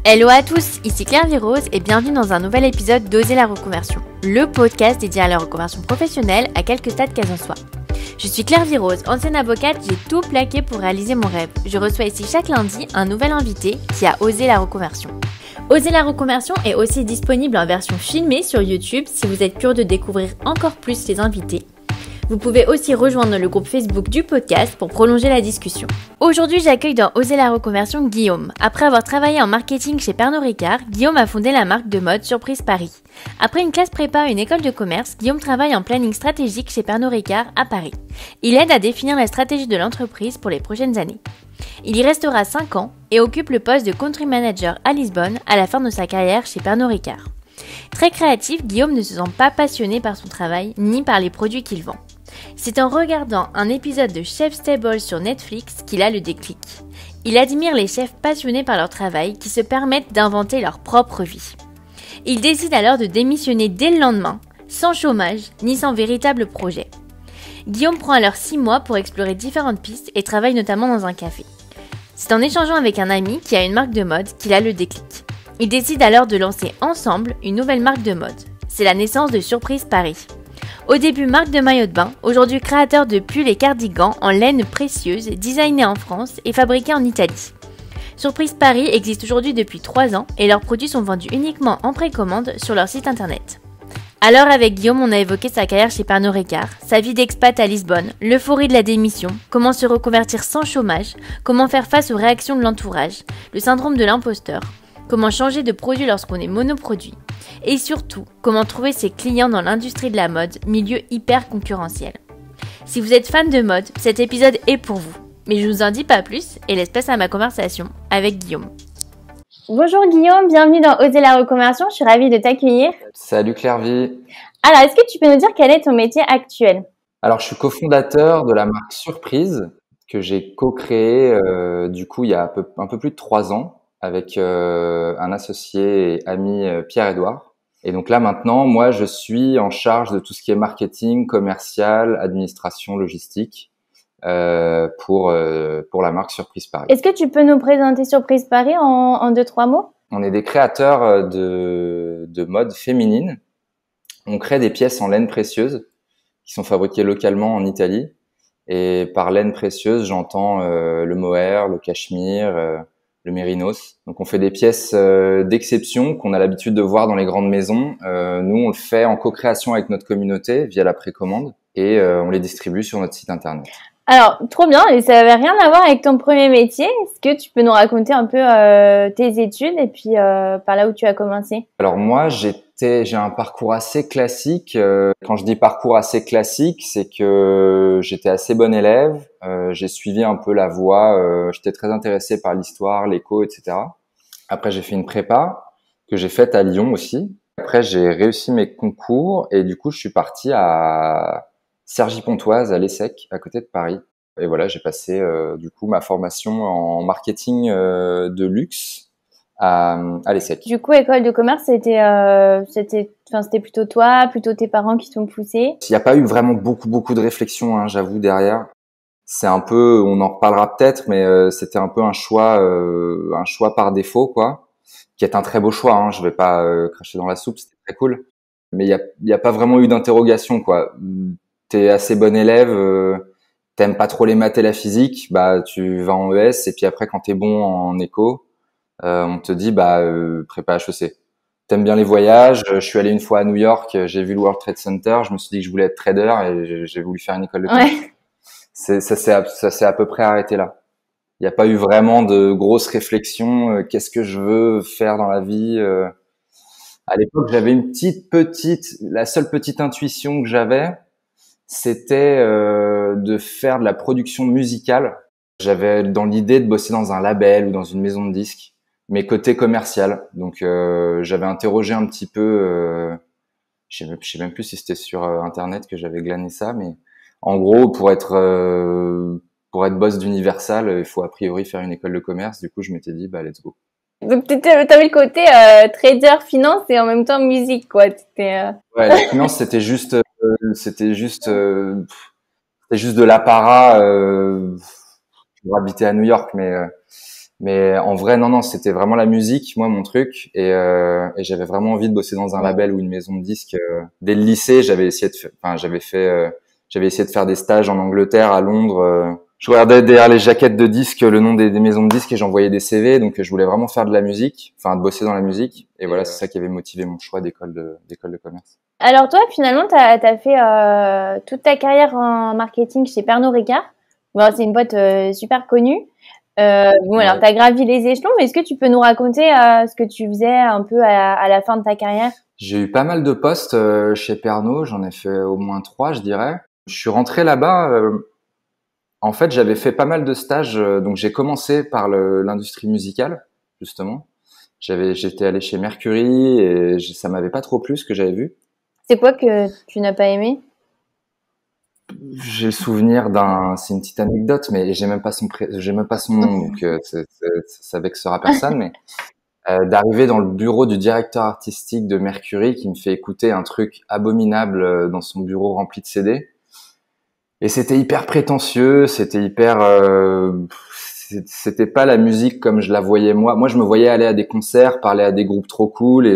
Hello à tous, ici Claire Virose et bienvenue dans un nouvel épisode d'Oser la reconversion, le podcast dédié à la reconversion professionnelle à quelques stades qu'elle en soit. Je suis Claire Virose, ancienne avocate, j'ai tout plaqué pour réaliser mon rêve. Je reçois ici chaque lundi un nouvel invité qui a osé la reconversion. Oser la reconversion est aussi disponible en version filmée sur YouTube si vous êtes curieux de découvrir encore plus les invités. Vous pouvez aussi rejoindre le groupe Facebook du podcast pour prolonger la discussion. Aujourd'hui, j'accueille dans Oser la reconversion Guillaume. Après avoir travaillé en marketing chez Pernod Ricard, Guillaume a fondé la marque de mode Surprise Paris. Après une classe prépa à une école de commerce, Guillaume travaille en planning stratégique chez Pernod Ricard à Paris. Il aide à définir la stratégie de l'entreprise pour les prochaines années. Il y restera 5 ans et occupe le poste de country manager à Lisbonne à la fin de sa carrière chez Pernod Ricard. Très créatif, Guillaume ne se sent pas passionné par son travail ni par les produits qu'il vend. C'est en regardant un épisode de Chef's Table sur Netflix qu'il a le déclic. Il admire les chefs passionnés par leur travail qui se permettent d'inventer leur propre vie. Il décide alors de démissionner dès le lendemain, sans chômage ni sans véritable projet. Guillaume prend alors 6 mois pour explorer différentes pistes et travaille notamment dans un café. C'est en échangeant avec un ami qui a une marque de mode qu'il a le déclic. Ils décident alors de lancer ensemble une nouvelle marque de mode. C'est la naissance de Surprise Paris. Au début marque de maillot de bain, aujourd'hui créateur de pulls et cardigans en laine précieuse, designés en France et fabriqués en Italie. Surprise Paris existe aujourd'hui depuis 3 ans et leurs produits sont vendus uniquement en précommande sur leur site internet. Alors avec Guillaume, on a évoqué sa carrière chez Pernod Ricard, sa vie d'expat à Lisbonne, l'euphorie de la démission, comment se reconvertir sans chômage, comment faire face aux réactions de l'entourage, le syndrome de l'imposteur, comment changer de produit lorsqu'on est monoproduit, et surtout, comment trouver ses clients dans l'industrie de la mode, milieu hyper concurrentiel. Si vous êtes fan de mode, cet épisode est pour vous. Mais je vous en dis pas plus et laisse place à ma conversation avec Guillaume. Bonjour Guillaume, bienvenue dans Oser la reconversion, je suis ravie de t'accueillir. Salut Clairvy. Alors, est-ce que tu peux nous dire quel est ton métier actuel ? Alors, je suis cofondateur de la marque Surprise que j'ai co-créée il y a un peu plus de 3 ans avec un associé et ami Pierre-Édouard. Et donc là maintenant, moi je suis en charge de tout ce qui est marketing, commercial, administration, logistique pour la marque Surprise Paris. Est-ce que tu peux nous présenter Surprise Paris en 2-3 mots ? On est des créateurs de mode féminine. On crée des pièces en laine précieuse qui sont fabriquées localement en Italie. Et par laine précieuse, j'entends le mohair, le cachemire, le mérinos. Donc on fait des pièces d'exception qu'on a l'habitude de voir dans les grandes maisons. Nous, on le fait en co-création avec notre communauté via la précommande et on les distribue sur notre site internet. Alors, trop bien, et ça n'avait rien à voir avec ton premier métier. Est-ce que tu peux nous raconter un peu tes études et puis par là où tu as commencé ? Alors moi, j'ai un parcours assez classique. Quand je dis parcours assez classique, c'est que j'étais assez bon élève. J'ai suivi un peu la voie. J'étais très intéressé par l'histoire, l'éco, etc. Après, j'ai fait une prépa que j'ai faite à Lyon aussi. Après, j'ai réussi mes concours et du coup, je suis parti à Cergy-Pontoise, à l'ESSEC, à côté de Paris. Et voilà, j'ai passé ma formation en marketing de luxe à l'ESSEC. Du coup, école de commerce, c'était plutôt toi, plutôt tes parents qui t'ont poussé ? Il n'y a pas eu vraiment beaucoup de réflexion, hein, j'avoue, derrière. C'est un peu, on en reparlera peut-être, mais c'était un peu un choix par défaut, quoi, qui est un très beau choix. Hein, je vais pas cracher dans la soupe, c'était très cool. Mais il y a pas vraiment eu d'interrogation, quoi. T'es assez bon élève, t'aimes pas trop les maths et la physique, bah tu vas en ES et puis après quand t'es bon en éco, on te dit prépa HEC. T'aimes bien les voyages, je suis allé une fois à New York, j'ai vu le World Trade Center, je me suis dit que je voulais être trader et j'ai voulu faire une école de commerce. Ouais. Ça s'est à peu près arrêté là. Il n'y a pas eu vraiment de grosses réflexions, qu'est-ce que je veux faire dans la vie. À l'époque, j'avais la seule petite intuition que j'avais, c'était de faire de la production musicale. J'avais dans l'idée de bosser dans un label ou dans une maison de disques, mais côté commercial. Donc j'avais interrogé un petit peu, je sais même plus si c'était sur internet que j'avais glané ça, mais en gros pour être boss d'Universal, il faut a priori faire une école de commerce. Du coup, je m'étais dit let's go. Donc t'avais le côté trader, finance et en même temps musique, quoi. Ouais, la finance c'était juste de l'apparat pour habiter à New York, mais Mais en vrai, non, c'était vraiment la musique, moi, mon truc. Et j'avais vraiment envie de bosser dans un label ou une maison de disques. Dès le lycée, j'avais essayé de faire des stages en Angleterre, à Londres. Je regardais derrière les jaquettes de disques le nom des maisons de disques et j'envoyais des CV. Donc, je voulais vraiment faire de la musique, enfin, de bosser dans la musique. Et voilà, c'est ça qui avait motivé mon choix d'école de commerce. Alors toi, finalement, t'as fait toute ta carrière en marketing chez Pernod Ricard. Bon, c'est une boîte super connue. Bon, alors t'as gravi les échelons, mais est-ce que tu peux nous raconter ce que tu faisais un peu à la fin de ta carrière? J'ai eu pas mal de postes chez Pernod, j'en ai fait au moins 3, je dirais. Je suis rentré là-bas. En fait, j'avais fait pas mal de stages, donc j'ai commencé par l'industrie musicale, justement. J'étais allé chez Mercury et ça m'avait pas trop plu ce que j'avais vu. C'est quoi que tu n'as pas aimé? J'ai le souvenir c'est une petite anecdote, mais j'ai même pas son nom, donc ça vexera personne. Mais d'arriver dans le bureau du directeur artistique de Mercury qui me fait écouter un truc abominable dans son bureau rempli de CD. Et c'était hyper prétentieux, c'était c'était pas la musique comme je la voyais moi. Moi, je me voyais aller à des concerts, parler à des groupes trop cool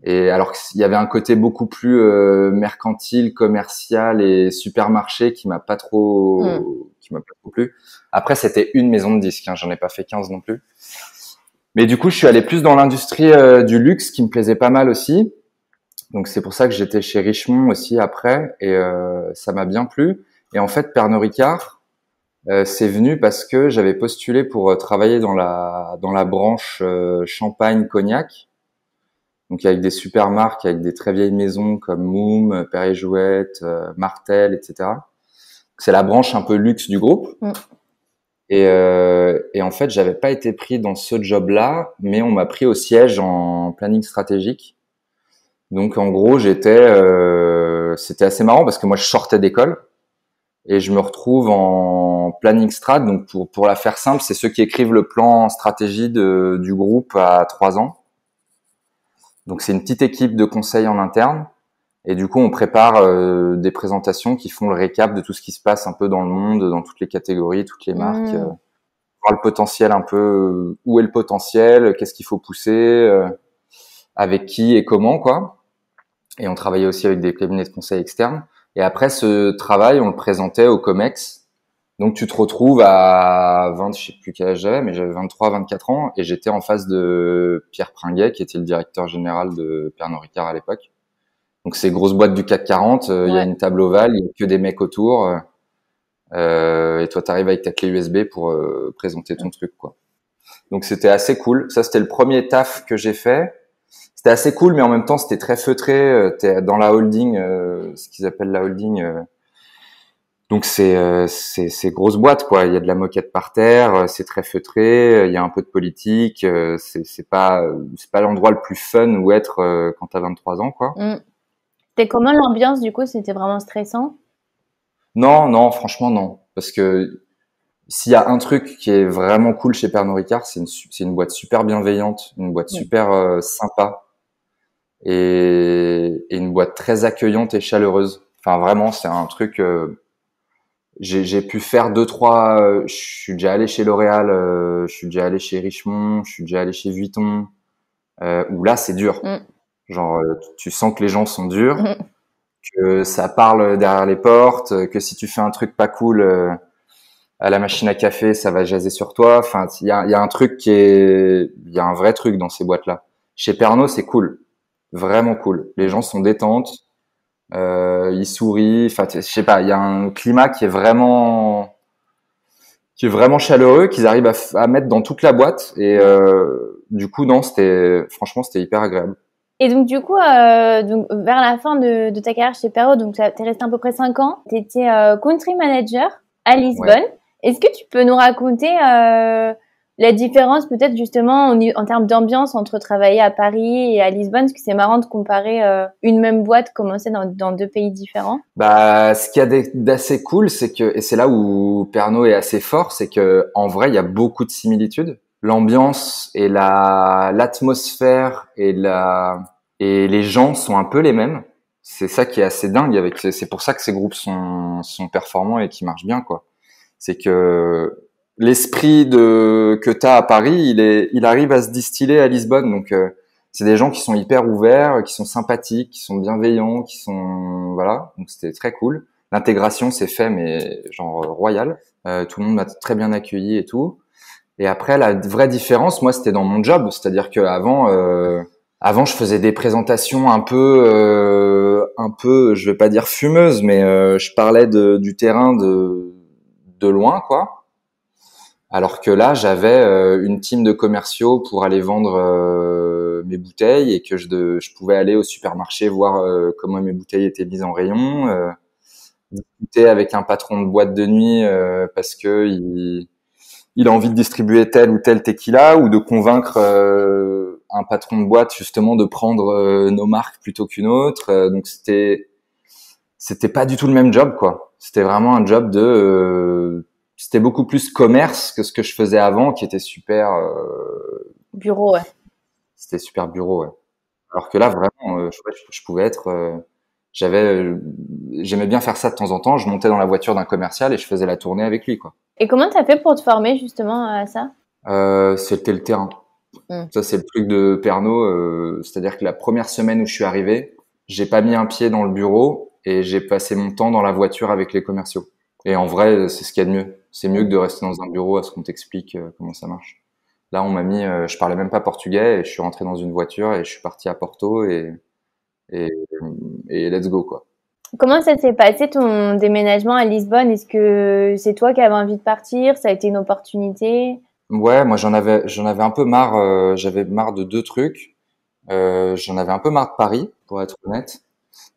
et alors qu'il y avait un côté beaucoup plus mercantile, commercial et supermarché qui m'a pas trop plu. Après, c'était une maison de disques, hein, j'en ai pas fait 15 non plus. Mais du coup, je suis allé plus dans l'industrie du luxe qui me plaisait pas mal aussi. Donc c'est pour ça que j'étais chez Richemont aussi après et ça m'a bien plu. Et en fait, Pernod Ricard, c'est venu parce que j'avais postulé pour travailler dans la branche champagne cognac. Donc avec des super marques, avec des très vieilles maisons comme Moum, Perrier-Jouët, Martell, etc. C'est la branche un peu luxe du groupe. Et en fait, j'avais pas été pris dans ce job-là, mais on m'a pris au siège en planning stratégique. Donc en gros, c'était assez marrant parce que moi je sortais d'école et je me retrouve en planning strat. Donc pour la faire simple, c'est ceux qui écrivent le plan stratégie du groupe à 3 ans. Donc c'est une petite équipe de conseil en interne et du coup on prépare des présentations qui font le récap de tout ce qui se passe un peu dans le monde, dans toutes les catégories, toutes les marques, voir le potentiel un peu, où est le potentiel, qu'est-ce qu'il faut pousser, avec qui et comment quoi. Et on travaillait aussi avec des cabinets de conseil externes. Et après ce travail, on le présentait au COMEX. Donc tu te retrouves à 20, je sais plus quel âge j'avais, mais j'avais 23, 24 ans et j'étais en face de Pierre Pringuet, qui était le directeur général de Pernod Ricard à l'époque. Donc c'est grosse boîte du CAC 40, il y a une table ovale, il y a que des mecs autour. Et toi t'arrives avec ta clé USB pour présenter ton truc quoi. Donc c'était assez cool. Ça c'était le premier taf que j'ai fait. C'était assez cool, mais en même temps, c'était très feutré. T'es dans la holding, ce qu'ils appellent la holding. Donc c'est grosse boîte quoi. Il y a de la moquette par terre, c'est très feutré. Il y a un peu de politique. C'est pas l'endroit le plus fun où être quand t'as 23 ans quoi. C'était comment l'ambiance du coup? C'était vraiment stressant? Non, franchement non, parce que s'il y a un truc qui est vraiment cool chez Pernod Ricard, c'est une boîte super bienveillante, une boîte super sympa. Et une boîte très accueillante et chaleureuse. Enfin vraiment, c'est un truc. J'ai pu faire 2-3. Je suis déjà allé chez L'Oréal, je suis déjà allé chez Richemont, je suis déjà allé chez Vuitton. Où là, c'est dur. Genre, tu sens que les gens sont durs, que ça parle derrière les portes, que si tu fais un truc pas cool à la machine à café, ça va jaser sur toi. Enfin, il y a un truc il y a un vrai truc dans ces boîtes-là. Chez Pernod, c'est cool. Vraiment cool. Les gens sont détentes, ils sourient. Enfin, je sais pas, il y a un climat qui est vraiment chaleureux, qu'ils arrivent à mettre dans toute la boîte. Et du coup, non, franchement, c'était hyper agréable. Et donc du coup, donc vers la fin de ta carrière chez Pernod, donc t'es resté à peu près 5 ans. T'étais country manager à Lisbonne. Ouais. Est-ce que tu peux nous raconter la différence peut-être justement en termes d'ambiance entre travailler à Paris et à Lisbonne, parce que c'est marrant de comparer une même boîte commencer dans 2 pays différents. Bah, ce qu'il y a d'assez cool, c'est que, et c'est là où Pernod est assez fort, c'est que en vrai, il y a beaucoup de similitudes. L'ambiance et l'atmosphère et les gens sont un peu les mêmes. C'est ça qui est assez dingue c'est pour ça que ces groupes sont performants et qui marchent bien, quoi. C'est que l'esprit que t'as à Paris, il arrive à se distiller à Lisbonne. Donc c'est des gens qui sont hyper ouverts, qui sont sympathiques, qui sont bienveillants, qui sont voilà. Donc c'était très cool. L'intégration s'est fait mais genre royal. Tout le monde m'a très bien accueilli et tout. Et après la vraie différence, moi c'était dans mon job, c'est-à-dire que avant je faisais des présentations un peu je vais pas dire fumeuses, mais je parlais du terrain de loin quoi. Alors que là, j'avais une team de commerciaux pour aller vendre mes bouteilles et que je pouvais aller au supermarché voir comment mes bouteilles étaient mises en rayon, discuter avec un patron de boîte de nuit parce que il a envie de distribuer tel ou tel tequila ou de convaincre un patron de boîte justement de prendre nos marques plutôt qu'une autre. Donc c'était pas du tout le même job quoi. C'était vraiment un job c'était beaucoup plus commerce que ce que je faisais avant, qui était super bureau, ouais. C'était super bureau, ouais. Alors que là, vraiment, je pouvais être. J'aimais bien faire ça de temps en temps. Je montais dans la voiture d'un commercial et je faisais la tournée avec lui, quoi. Et comment t'as fait pour te former justement à ça? C'était le terrain. Ça, c'est le truc de Pernod. C'est-à-dire que la première semaine où je suis arrivé, j'ai pas mis un pied dans le bureau et j'ai passé mon temps dans la voiture avec les commerciaux. Et en vrai, c'est ce qu'il y a de mieux. C'est mieux que de rester dans un bureau à ce qu'on t'explique comment ça marche. Là, on m'a mis, je parlais même pas portugais et je suis rentré dans une voiture et je suis parti à Porto et, et let's go quoi. Comment ça s'est passé ton déménagement à Lisbonne? Est-ce que c'est toi qui avais envie de partir? Ça a été une opportunité? Ouais, moi j'en avais un peu marre. J'avais marre de deux trucs. J'en avais un peu marre de Paris, pour être honnête.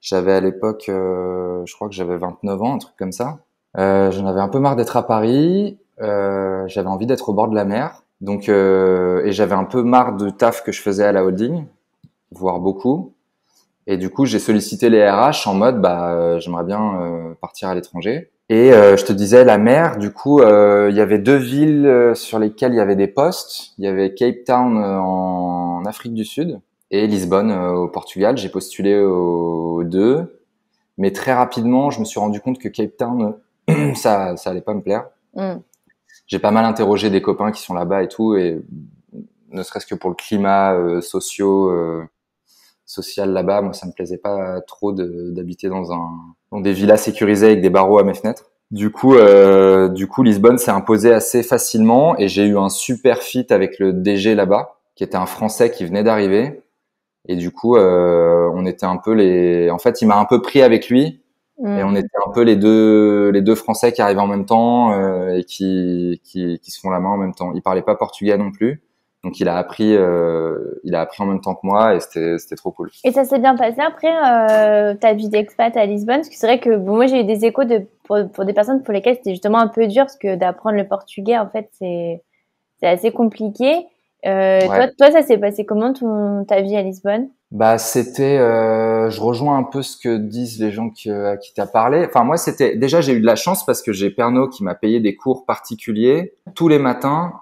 J'avais à l'époque, je crois que j'avais 29 ans, un truc comme ça. J'en avais un peu marre d'être à Paris. J'avais envie d'être au bord de la mer. Donc, et j'avais un peu marre de taf que je faisais à la holding, voire beaucoup. Et du coup, j'ai sollicité les RH en mode, j'aimerais bien partir à l'étranger. Et je te disais, la mer, du coup, il y avait deux villes sur lesquelles il y avait des postes. Il y avait Cape Town en Afrique du Sud et Lisbonne au Portugal. J'ai postulé aux deux. Mais très rapidement, je me suis rendu compte que Cape Town, ça allait pas me plaire. J'ai pas mal interrogé des copains qui sont là-bas et tout, et ne serait-ce que pour le climat social là-bas, moi ça me plaisait pas trop d'habiter dans des villas sécurisées avec des barreaux à mes fenêtres. Du coup, Lisbonne s'est imposé assez facilement et j'ai eu un super fit avec le DG là-bas, qui était un Français qui venait d'arriver. Et du coup, on était un peu en fait, il m'a un peu pris avec lui. Et on était un peu les deux Français qui arrivaient en même temps et qui se font la main en même temps. Il parlait pas portugais non plus, donc il a appris en même temps que moi et c'était trop cool. Et ça s'est bien passé après ta vie d'expat à Lisbonne? Parce que c'est vrai que moi j'ai eu des échos pour des personnes pour lesquelles c'était justement un peu dur parce que d'apprendre le portugais en fait c'est assez compliqué. Ouais. Toi, ça s'est passé comment ta vie à Lisbonne? C'était, je rejoins un peu ce que disent les gens à qui t'as parlé. Enfin, moi, déjà, j'ai eu de la chance parce que j'ai Pernod qui m'a payé des cours particuliers tous les matins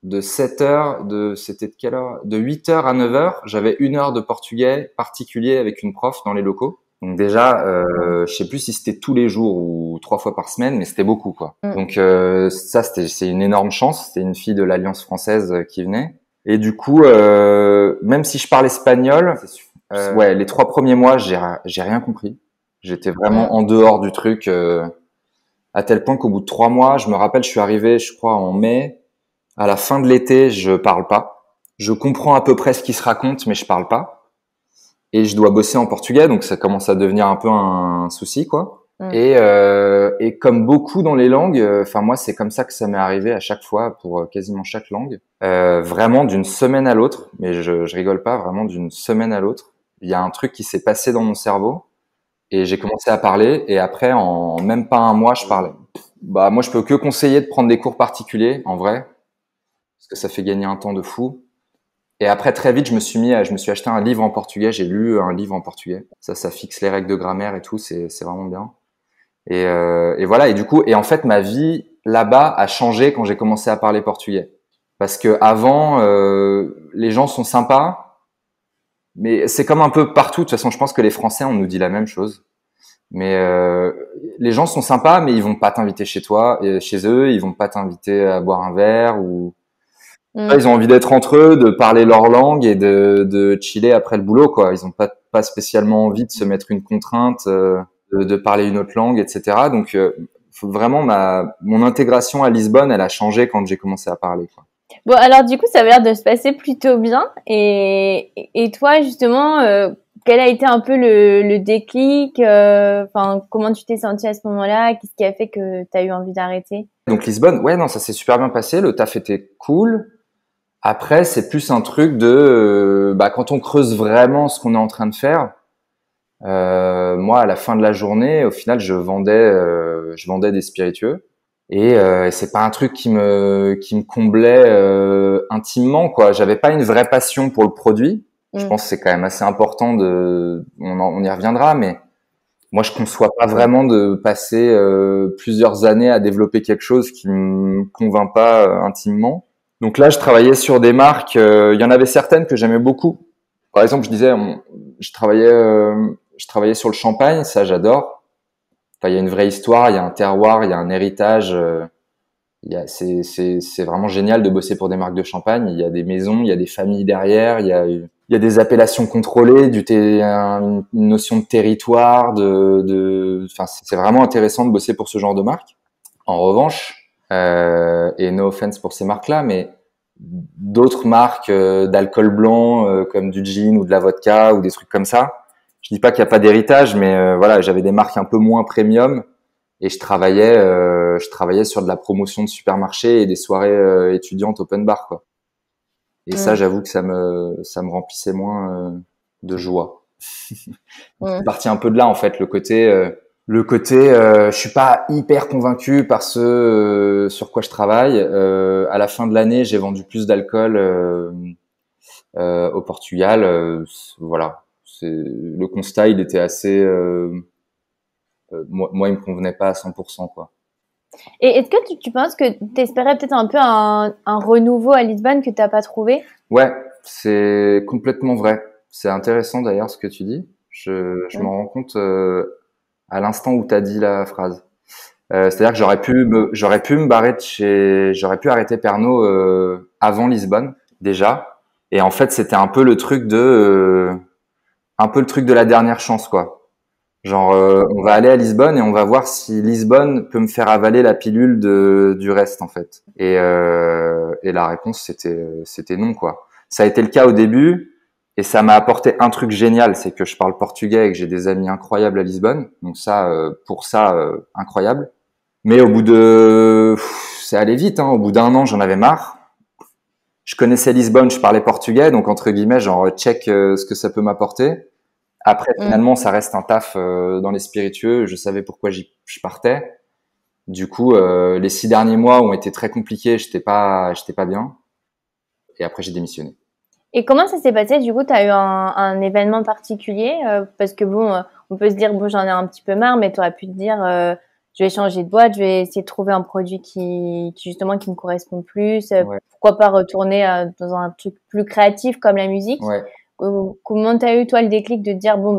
de 7h, c'était de quelle heure? De 8h à 9h, j'avais 1 heure de portugais particulier avec une prof dans les locaux. Donc déjà, je sais plus si c'était tous les jours ou 3 fois par semaine, mais c'était beaucoup, quoi. Donc c'est une énorme chance. C'était une fille de l'Alliance française qui venait. Et du coup, même si je parle espagnol, ouais, les 3 premiers mois, j'ai rien compris. J'étais vraiment en dehors du truc, à tel point qu'au bout de 3 mois, je me rappelle, je suis arrivé, je crois, en mai. À la fin de l'été, je parle pas. Je comprends à peu près ce qui se raconte, mais je parle pas. Et je dois bosser en portugais, donc ça commence à devenir un peu un souci, quoi. Et comme beaucoup dans les langues, moi c'est comme ça que ça m'est arrivé à chaque fois pour quasiment chaque langue, vraiment d'une semaine à l'autre, mais je rigole pas, vraiment d'une semaine à l'autre, il y a un truc qui s'est passé dans mon cerveau et j'ai commencé à parler et après en même pas un mois je parlais. Moi je peux que conseiller de prendre des cours particuliers en vrai parce que ça fait gagner un temps de fou. Et après, très vite, je me suis acheté un livre en portugais. J'ai lu un livre en portugais. Ça fixe les règles de grammaire et tout. C'est vraiment bien. Et voilà. Et du coup, en fait, ma vie là-bas a changé quand j'ai commencé à parler portugais. Parce que avant, les gens sont sympas, mais c'est comme un peu partout. De toute façon, je pense que les Français, on nous dit la même chose. Mais les gens sont sympas, mais ils vont pas t'inviter chez toi, et chez eux, ils vont pas t'inviter à boire un verre ou ils ont envie d'être entre eux, de parler leur langue et de chiller après le boulot, quoi. Ils ont pas spécialement envie de se mettre une contrainte, de parler une autre langue, etc. Donc, vraiment, mon intégration à Lisbonne, elle a changé quand j'ai commencé à parler, quoi. Bon, alors du coup, ça avait l'air de se passer plutôt bien. Et toi, justement, quel a été un peu le déclic? Enfin, comment tu t'es senti à ce moment-là? Qu'est-ce qui a fait que tu as eu envie d'arrêter? Donc Lisbonne, ouais, non, ça s'est super bien passé. Le taf était cool. Après, c'est plus un truc de, quand on creuse vraiment ce qu'on est en train de faire. Moi, à la fin de la journée, au final, je vendais des spiritueux. Et c'est pas un truc qui me comblait intimement, quoi. J'avais pas une vraie passion pour le produit. Je pense que c'est quand même assez important on y reviendra, mais moi je conçois pas vraiment de passer plusieurs années à développer quelque chose qui me convainc pas intimement. Donc là, je travaillais sur des marques. Il y en avait certaines que j'aimais beaucoup. Par exemple, je travaillais sur le champagne, ça j'adore. Enfin, il y a une vraie histoire, il y a un terroir, il y a un héritage. C'est vraiment génial de bosser pour des marques de champagne. Il y a des maisons, il y a des familles derrière, il y a des appellations contrôlées, une notion de territoire, enfin, c'est vraiment intéressant de bosser pour ce genre de marque. En revanche, et no offense pour ces marques-là, mais d'autres marques d'alcool blanc comme du gin ou de la vodka ou des trucs comme ça. Je dis pas qu'il n'y a pas d'héritage, mais voilà, j'avais des marques un peu moins premium et je travaillais sur de la promotion de supermarchés et des soirées étudiantes open bar, quoi. Et ça, j'avoue que ça me remplissait moins de joie. C'est parti un peu de là, en fait, le côté je suis pas hyper convaincu par ce sur quoi je travaille. À la fin de l'année, j'ai vendu plus d'alcool au Portugal. Voilà, le constat, il était assez moi, il me convenait pas à 100%, quoi. Et est-ce que tu penses que tu espérais peut-être un peu un renouveau à Lisbonne que t'as pas trouvé? Ouais, c'est complètement vrai. C'est intéressant d'ailleurs ce que tu dis. Je m'en rends compte à l'instant où tu as dit la phrase. C'est-à-dire que j'aurais pu me barrer j'aurais pu arrêter Pernod avant Lisbonne déjà. Et en fait, c'était un peu le truc de la dernière chance, quoi. Genre, on va aller à Lisbonne et on va voir si Lisbonne peut me faire avaler la pilule du reste, en fait. Et la réponse, c'était non, quoi. Ça a été le cas au début et ça m'a apporté un truc génial, c'est que je parle portugais et que j'ai des amis incroyables à Lisbonne. Donc ça, incroyable. Mais ça allait vite, hein. Au bout d'un an, j'en avais marre. Je connaissais Lisbonne, je parlais portugais, donc entre guillemets, genre check ce que ça peut m'apporter. Après, finalement, ça reste un taf dans les spiritueux. Je savais pourquoi je partais. Du coup, les 6 derniers mois ont été très compliqués. J'étais pas bien. Et après, j'ai démissionné. Et comment ça s'est passé? Du coup, tu as eu un événement particulier? Parce que bon, on peut se dire, bon, j'en ai un petit peu marre, mais tu aurais pu te dire, je vais changer de boîte, je vais essayer de trouver un produit qui justement, qui me correspond plus. Pourquoi pas retourner dans un truc plus créatif comme la musique? Ouais. Comment t'as eu, toi, le déclic de te dire, bon,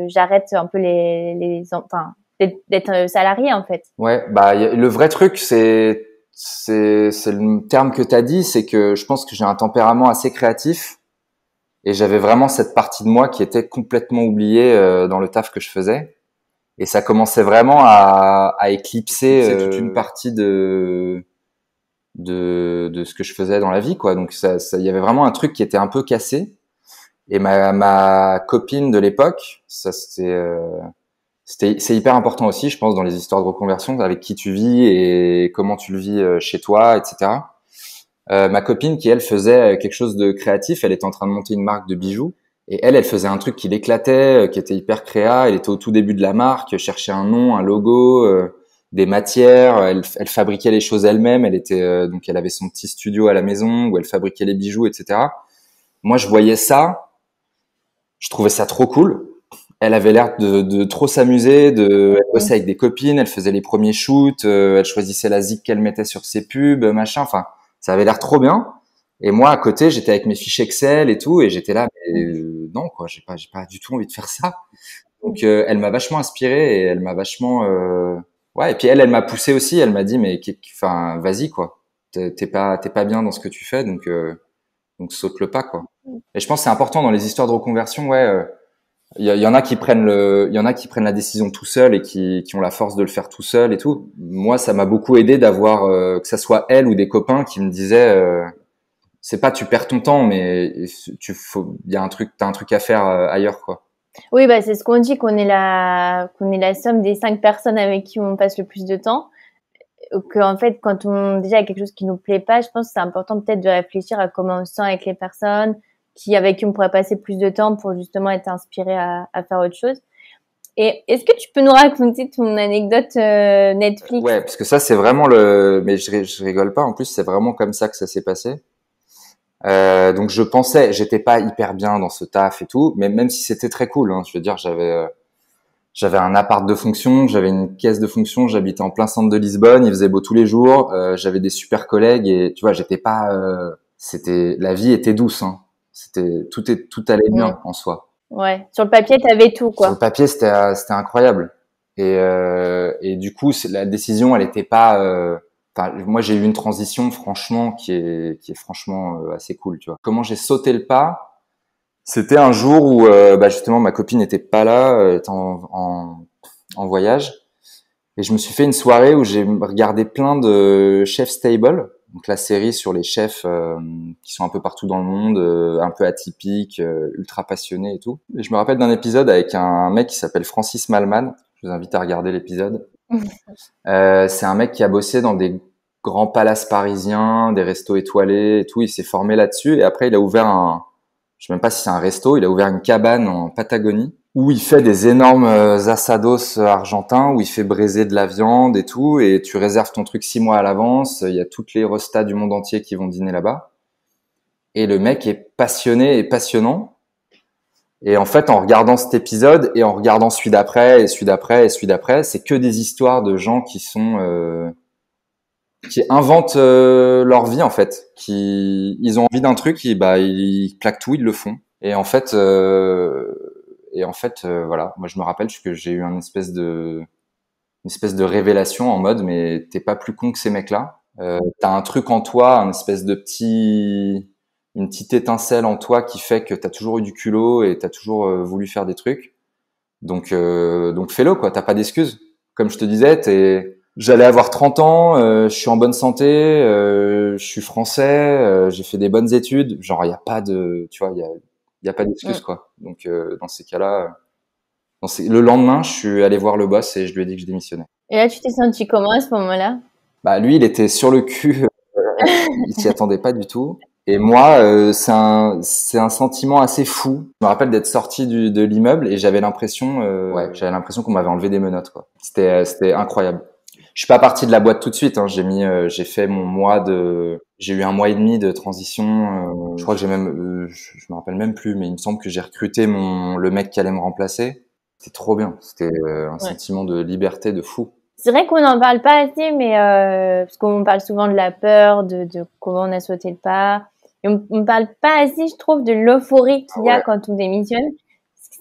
j'arrête un peu d'être salarié, en fait? Ouais, le vrai truc, c'est le terme que t'as dit, c'est que je pense que j'ai un tempérament assez créatif et j'avais vraiment cette partie de moi qui était complètement oubliée dans le taf que je faisais. Et ça commençait vraiment à éclipser toute une partie de ce que je faisais dans la vie, quoi. Donc il y avait vraiment un truc qui était un peu cassé. Et ma copine de l'époque, c'est hyper important aussi, je pense, dans les histoires de reconversion, avec qui tu vis et comment tu le vis chez toi, etc. Ma copine qui, elle, faisait quelque chose de créatif, elle était en train de monter une marque de bijoux. Et elle faisait un truc qui l'éclatait, qui était hyper créa. Elle était au tout début de la marque, cherchait un nom, un logo, des matières. Elle fabriquait les choses elle-même. Donc elle avait son petit studio à la maison où elle fabriquait les bijoux, etc. Moi, je voyais ça. Je trouvais ça trop cool. Elle avait l'air de trop s'amuser, elle bossait avec des copines, elle faisait les premiers shoots, elle choisissait la zik qu'elle mettait sur ses pubs, machin. Enfin, ça avait l'air trop bien. Et moi, à côté, j'étais avec mes fiches Excel et tout, et j'étais là, mais non, quoi, j'ai pas du tout envie de faire ça. Donc elle m'a vachement inspiré et elle m'a vachement ouais, et puis elle m'a poussé aussi, elle m'a dit mais enfin vas-y quoi. T'es pas bien dans ce que tu fais donc saute le pas quoi. Et je pense que c'est important dans les histoires de reconversion, ouais, il y en a qui prennent la décision tout seul et qui ont la force de le faire tout seul et tout. Moi, ça m'a beaucoup aidé d'avoir que ça soit elle ou des copains qui me disaient c'est pas tu perds ton temps mais t'as un truc à faire ailleurs quoi. Oui, bah, c'est ce qu'on dit, qu'on est la somme des 5 personnes avec qui on passe le plus de temps. En fait, quand on déjà a quelque chose qui nous plaît pas, je pense que c'est important peut-être de réfléchir à comment on se sent avec les personnes avec qui on pourrait passer plus de temps pour justement être inspiré à faire autre chose. Et est-ce que tu peux nous raconter ton anecdote Netflix? Ouais, parce que ça c'est vraiment mais je rigole pas, en plus c'est vraiment comme ça que ça s'est passé. Donc j'étais pas hyper bien dans ce taf et tout, mais même si c'était très cool, hein, je veux dire, j'avais un appart de fonction, j'avais une caisse de fonction, j'habitais en plein centre de Lisbonne, il faisait beau tous les jours, j'avais des super collègues et tu vois, j'étais pas, la vie était douce, hein. Tout allait bien en soi. Ouais, sur le papier, t'avais tout quoi. Sur le papier, c'était incroyable. Et du coup, la décision, elle était pas. Enfin, moi, j'ai eu une transition, franchement, qui est franchement assez cool, tu vois. Comment j'ai sauté le pas? C'était un jour où, justement, ma copine n'était pas là, elle était en voyage, et je me suis fait une soirée où j'ai regardé plein de Chef's Table, donc la série sur les chefs qui sont un peu partout dans le monde, un peu atypiques, ultra passionnés et tout. Et je me rappelle d'un épisode avec un mec qui s'appelle Francis Malman. Je vous invite à regarder l'épisode. C'est un mec qui a bossé dans des grands palaces parisiens, des restos étoilés et tout. Il s'est formé là-dessus et après il a ouvert je sais même pas si c'est un resto, il a ouvert une cabane en Patagonie où il fait des énormes asados argentins, où il fait braiser de la viande et tout, et tu réserves ton truc 6 mois à l'avance, il y a toutes les restas du monde entier qui vont dîner là-bas. Et le mec est passionné et passionnant. Et en fait, en regardant cet épisode, et en regardant celui d'après, et celui d'après, et celui d'après, c'est que des histoires de gens qui inventent leur vie, en fait. Ils ont envie d'un truc, ils claquent tout, ils le font. Et en fait, voilà, moi je me rappelle que j'ai eu une espèce de révélation en mode, mais t'es pas plus con que ces mecs-là. T'as un truc en toi, une petite étincelle en toi qui fait que t'as toujours eu du culot et t'as toujours voulu faire des trucs. Donc fais-le quoi. T'as pas d'excuses. Comme je te disais, j'allais avoir 30 ans, je suis en bonne santé, je suis français, j'ai fait des bonnes études. Genre il y a pas de, tu vois, il y a pas d'excuse quoi. Donc dans ces cas-là, le lendemain, je suis allé voir le boss et je lui ai dit que je démissionnais. Et là, tu t'es senti comment à ce moment-là? Bah lui, il était sur le cul, il s'y attendait pas du tout. Et moi, c'est un sentiment assez fou. Je me rappelle d'être sorti de l'immeuble et j'avais l'impression qu'on m'avait enlevé des menottes quoi. C'était incroyable. Je suis pas parti de la boîte tout de suite, hein. J'ai fait j'ai eu 1 mois et demi de transition. Je crois que j'ai même, je me rappelle même plus, mais il me semble que j'ai recruté le mec qui allait me remplacer. C'était trop bien. C'était un sentiment de liberté de fou. C'est vrai qu'on n'en parle pas assez, mais parce qu'on parle souvent de la peur, de comment on a sauté le pas. Et on parle pas assez, je trouve, de l'euphorie qu'il y a quand on démissionne.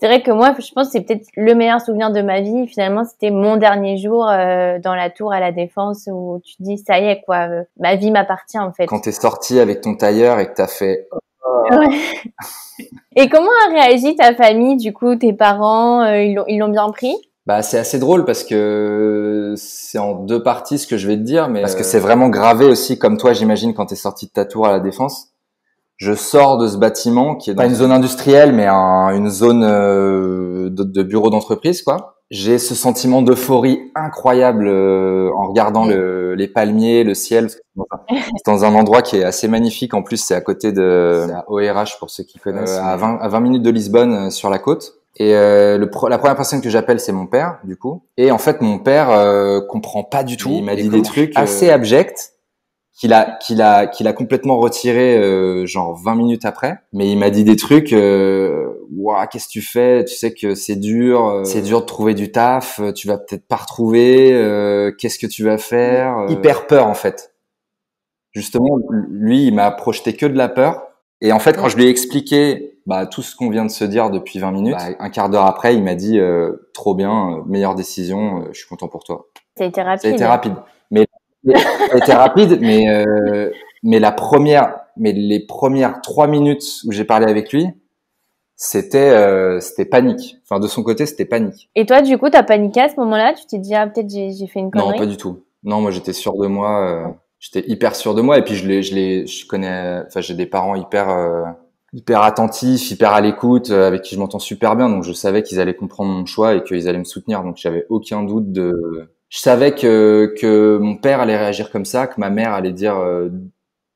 C'est vrai que moi, je pense que c'est peut-être le meilleur souvenir de ma vie. Finalement, c'était mon dernier jour dans la tour à la Défense où tu te dis, ça y est, quoi, ma vie m'appartient en fait. Quand t'es sorti avec ton tailleur et que t'as fait... Ouais. Et comment a réagi ta famille, du coup, tes parents, ils l'ont bien pris? Bah, c'est assez drôle parce que c'est en 2 parties ce que je vais te dire, mais parce que c'est vraiment gravé aussi, comme toi, j'imagine, quand t'es sorti de ta tour à la Défense. Je sors de ce bâtiment qui est pas une zone industrielle, mais une zone de bureau d'entreprise, quoi. J'ai ce sentiment d'euphorie incroyable en regardant les palmiers, le ciel. C'est dans un endroit qui est assez magnifique. En plus, c'est à côté c'est à ORH pour ceux qui connaissent, à 20 minutes de Lisbonne, sur la côte. Et la première personne que j'appelle, c'est mon père, du coup. Et en fait, mon père comprend pas du tout. Il m'a dit des trucs assez abjects qu'il a complètement retiré genre 20 minutes après. Mais il m'a dit des trucs, ouah, qu'est-ce que tu fais? Tu sais que c'est dur de trouver du taf, tu vas peut-être pas retrouver, qu'est-ce que tu vas faire? Hyper peur en fait. Justement, lui, il m'a projeté que de la peur. Et en fait, quand je lui ai expliqué tout ce qu'on vient de se dire depuis 20 minutes, un quart d'heure après, il m'a dit trop bien, meilleure décision, je suis content pour toi. Ça a été rapide. Ça a été rapide. Mais ça a été rapide, mais les premières 3 minutes où j'ai parlé avec lui, c'était panique. Enfin, de son côté, c'était panique. Et toi, du coup, t'as paniqué à ce moment-là? Tu t'es dit, ah, peut-être j'ai fait une connerie? Non, pas du tout. Non, moi, j'étais sûr de moi. J'étais hyper sûr de moi. Et puis, j'ai des parents hyper attentifs, hyper à l'écoute, avec qui je m'entends super bien. Donc, je savais qu'ils allaient comprendre mon choix et qu'ils allaient me soutenir. Donc, j'avais aucun doute je savais que mon père allait réagir comme ça, que ma mère allait dire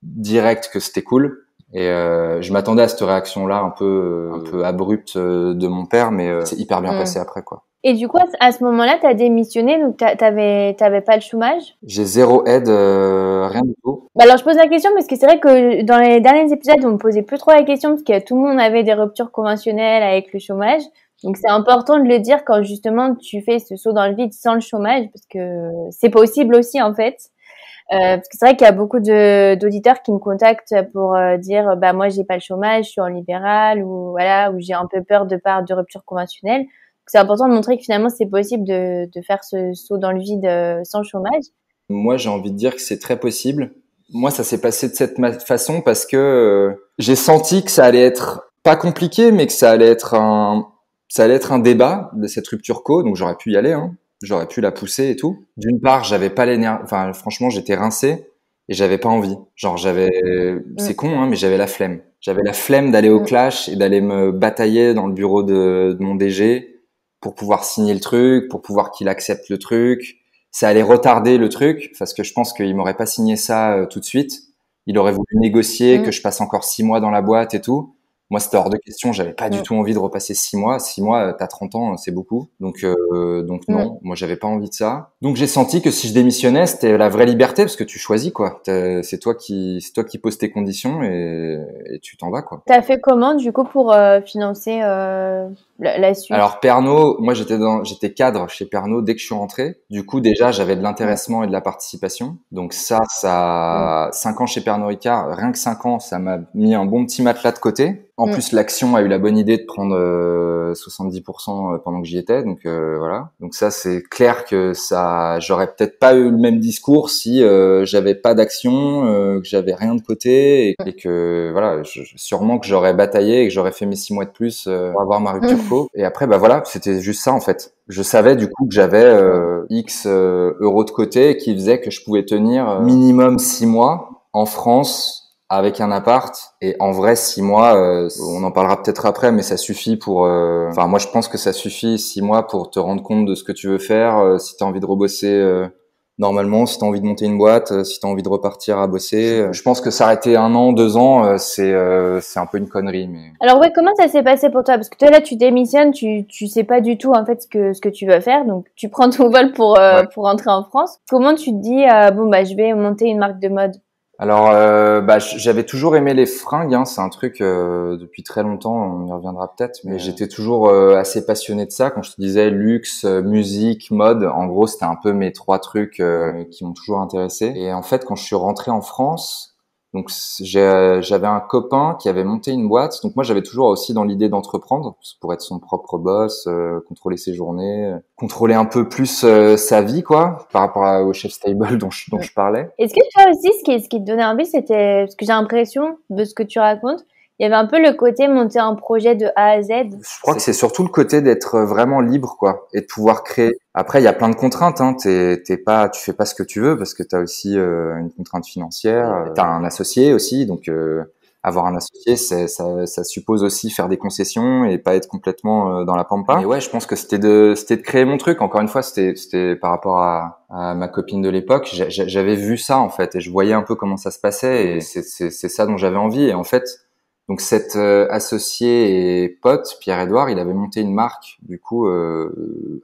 direct que c'était cool. Et je m'attendais à cette réaction-là un peu abrupte de mon père, mais c'est hyper bien passé après, quoi. Et du coup, à ce moment-là, t'as démissionné, donc t'avais pas le chômage? J'ai zéro aide, rien du tout. Alors, je pose la question parce que c'est vrai que dans les derniers épisodes, on me posait plus trop la question parce que tout le monde avait des ruptures conventionnelles avec le chômage. Donc, c'est important de le dire quand justement tu fais ce saut dans le vide sans le chômage parce que c'est possible aussi, en fait. Parce que c'est vrai qu'il y a beaucoup d'auditeurs qui me contactent pour dire moi j'ai pas le chômage, je suis en libéral ou voilà, ou j'ai un peu peur de rupture conventionnelle. Donc, c'est important de montrer que finalement c'est possible de faire ce saut dans le vide sans chômage. Moi, j'ai envie de dire que c'est très possible. Moi, ça s'est passé de cette façon parce que j'ai senti que ça allait être pas compliqué, mais que ça allait être un débat de cette rupture co, donc j'aurais pu y aller, hein. J'aurais pu la pousser et tout. D'une part, j'avais pas l'énergie, enfin, franchement, j'étais rincé et j'avais pas envie. Genre, c'est con, hein, mais j'avais la flemme. J'avais la flemme d'aller au clash et d'aller me batailler dans le bureau de mon DG pour pouvoir signer le truc, pour pouvoir qu'il accepte le truc. Ça allait retarder le truc parce que je pense qu'il m'aurait pas signé ça tout de suite. Il aurait voulu négocier que je passe encore 6 mois dans la boîte et tout. Moi, c'était hors de question. J'avais pas du tout envie de repasser 6 mois. 6 mois, t'as 30 ans, c'est beaucoup. Donc non, moi, j'avais pas envie de ça. Donc, j'ai senti que si je démissionnais, c'était la vraie liberté parce que tu choisis, quoi. C'est toi qui poses tes conditions et tu t'en vas, quoi. T'as fait comment, du coup, pour financer la suite? Alors, Pernod, moi, j'étais cadre chez Pernod dès que je suis rentré. Du coup, déjà, j'avais de l'intéressement et de la participation. Donc ça, 5 ans chez Pernod Ricard, rien que 5 ans, ça m'a mis un bon petit matelas de côté. En plus, l'action a eu la bonne idée de prendre 70% pendant que j'y étais, donc voilà. Donc ça, c'est clair que j'aurais peut-être pas eu le même discours si j'avais pas d'action, que j'avais rien de côté et que voilà, sûrement que j'aurais bataillé et que j'aurais fait mes 6 mois de plus pour avoir ma rupture co. Et après, voilà, c'était juste ça en fait. Je savais du coup que j'avais X euros de côté qui faisait que je pouvais tenir minimum 6 mois en France avec un appart. Et en vrai, 6 mois, on en parlera peut-être après, mais ça suffit pour... Enfin, moi, je pense que ça suffit 6 mois pour te rendre compte de ce que tu veux faire, si tu as envie de rebosser normalement, si tu as envie de monter une boîte, si tu as envie de repartir à bosser. Je pense que s'arrêter 1 an, 2 ans, c'est un peu une connerie. Mais... Alors ouais, comment ça s'est passé pour toi? Parce que toi, là, tu démissionnes, tu sais pas du tout en fait ce que tu veux faire, donc tu prends ton vol pour rentrer en France. Comment tu te dis, je vais monter une marque de mode? Alors, j'avais toujours aimé les fringues, hein, c'est un truc depuis très longtemps, on y reviendra peut-être, mais j'étais toujours assez passionné de ça. Quand je te disais luxe, musique, mode, en gros, c'était un peu mes 3 trucs qui m'ont toujours intéressé. Et en fait, quand je suis rentré en France, donc j'avais un copain qui avait monté une boîte, donc moi j'avais toujours aussi dans l'idée d'entreprendre pour être son propre boss, contrôler ses journées, contrôler un peu plus sa vie quoi, par rapport au chef stable dont je parlais. Est-ce que toi aussi ce qui te donnait envie, c'était, parce que j'ai l'impression de ce que tu racontes, il y avait un peu le côté monter un projet de A à Z. Je crois que c'est surtout le côté d'être vraiment libre, quoi, et de pouvoir créer. Après, il y a plein de contraintes, hein. Tu fais pas ce que tu veux parce que t'as aussi une contrainte financière. T'as un associé aussi, donc avoir un associé, ça suppose aussi faire des concessions et pas être complètement dans la pampa. Et ouais, je pense que c'était de créer mon truc. Encore une fois, c'était par rapport à ma copine de l'époque. J'avais vu ça en fait et je voyais un peu comment ça se passait et c'est ça dont j'avais envie. Et en fait. Donc cet associé et pote, Pierre-Édouard, il avait monté une marque du coup 1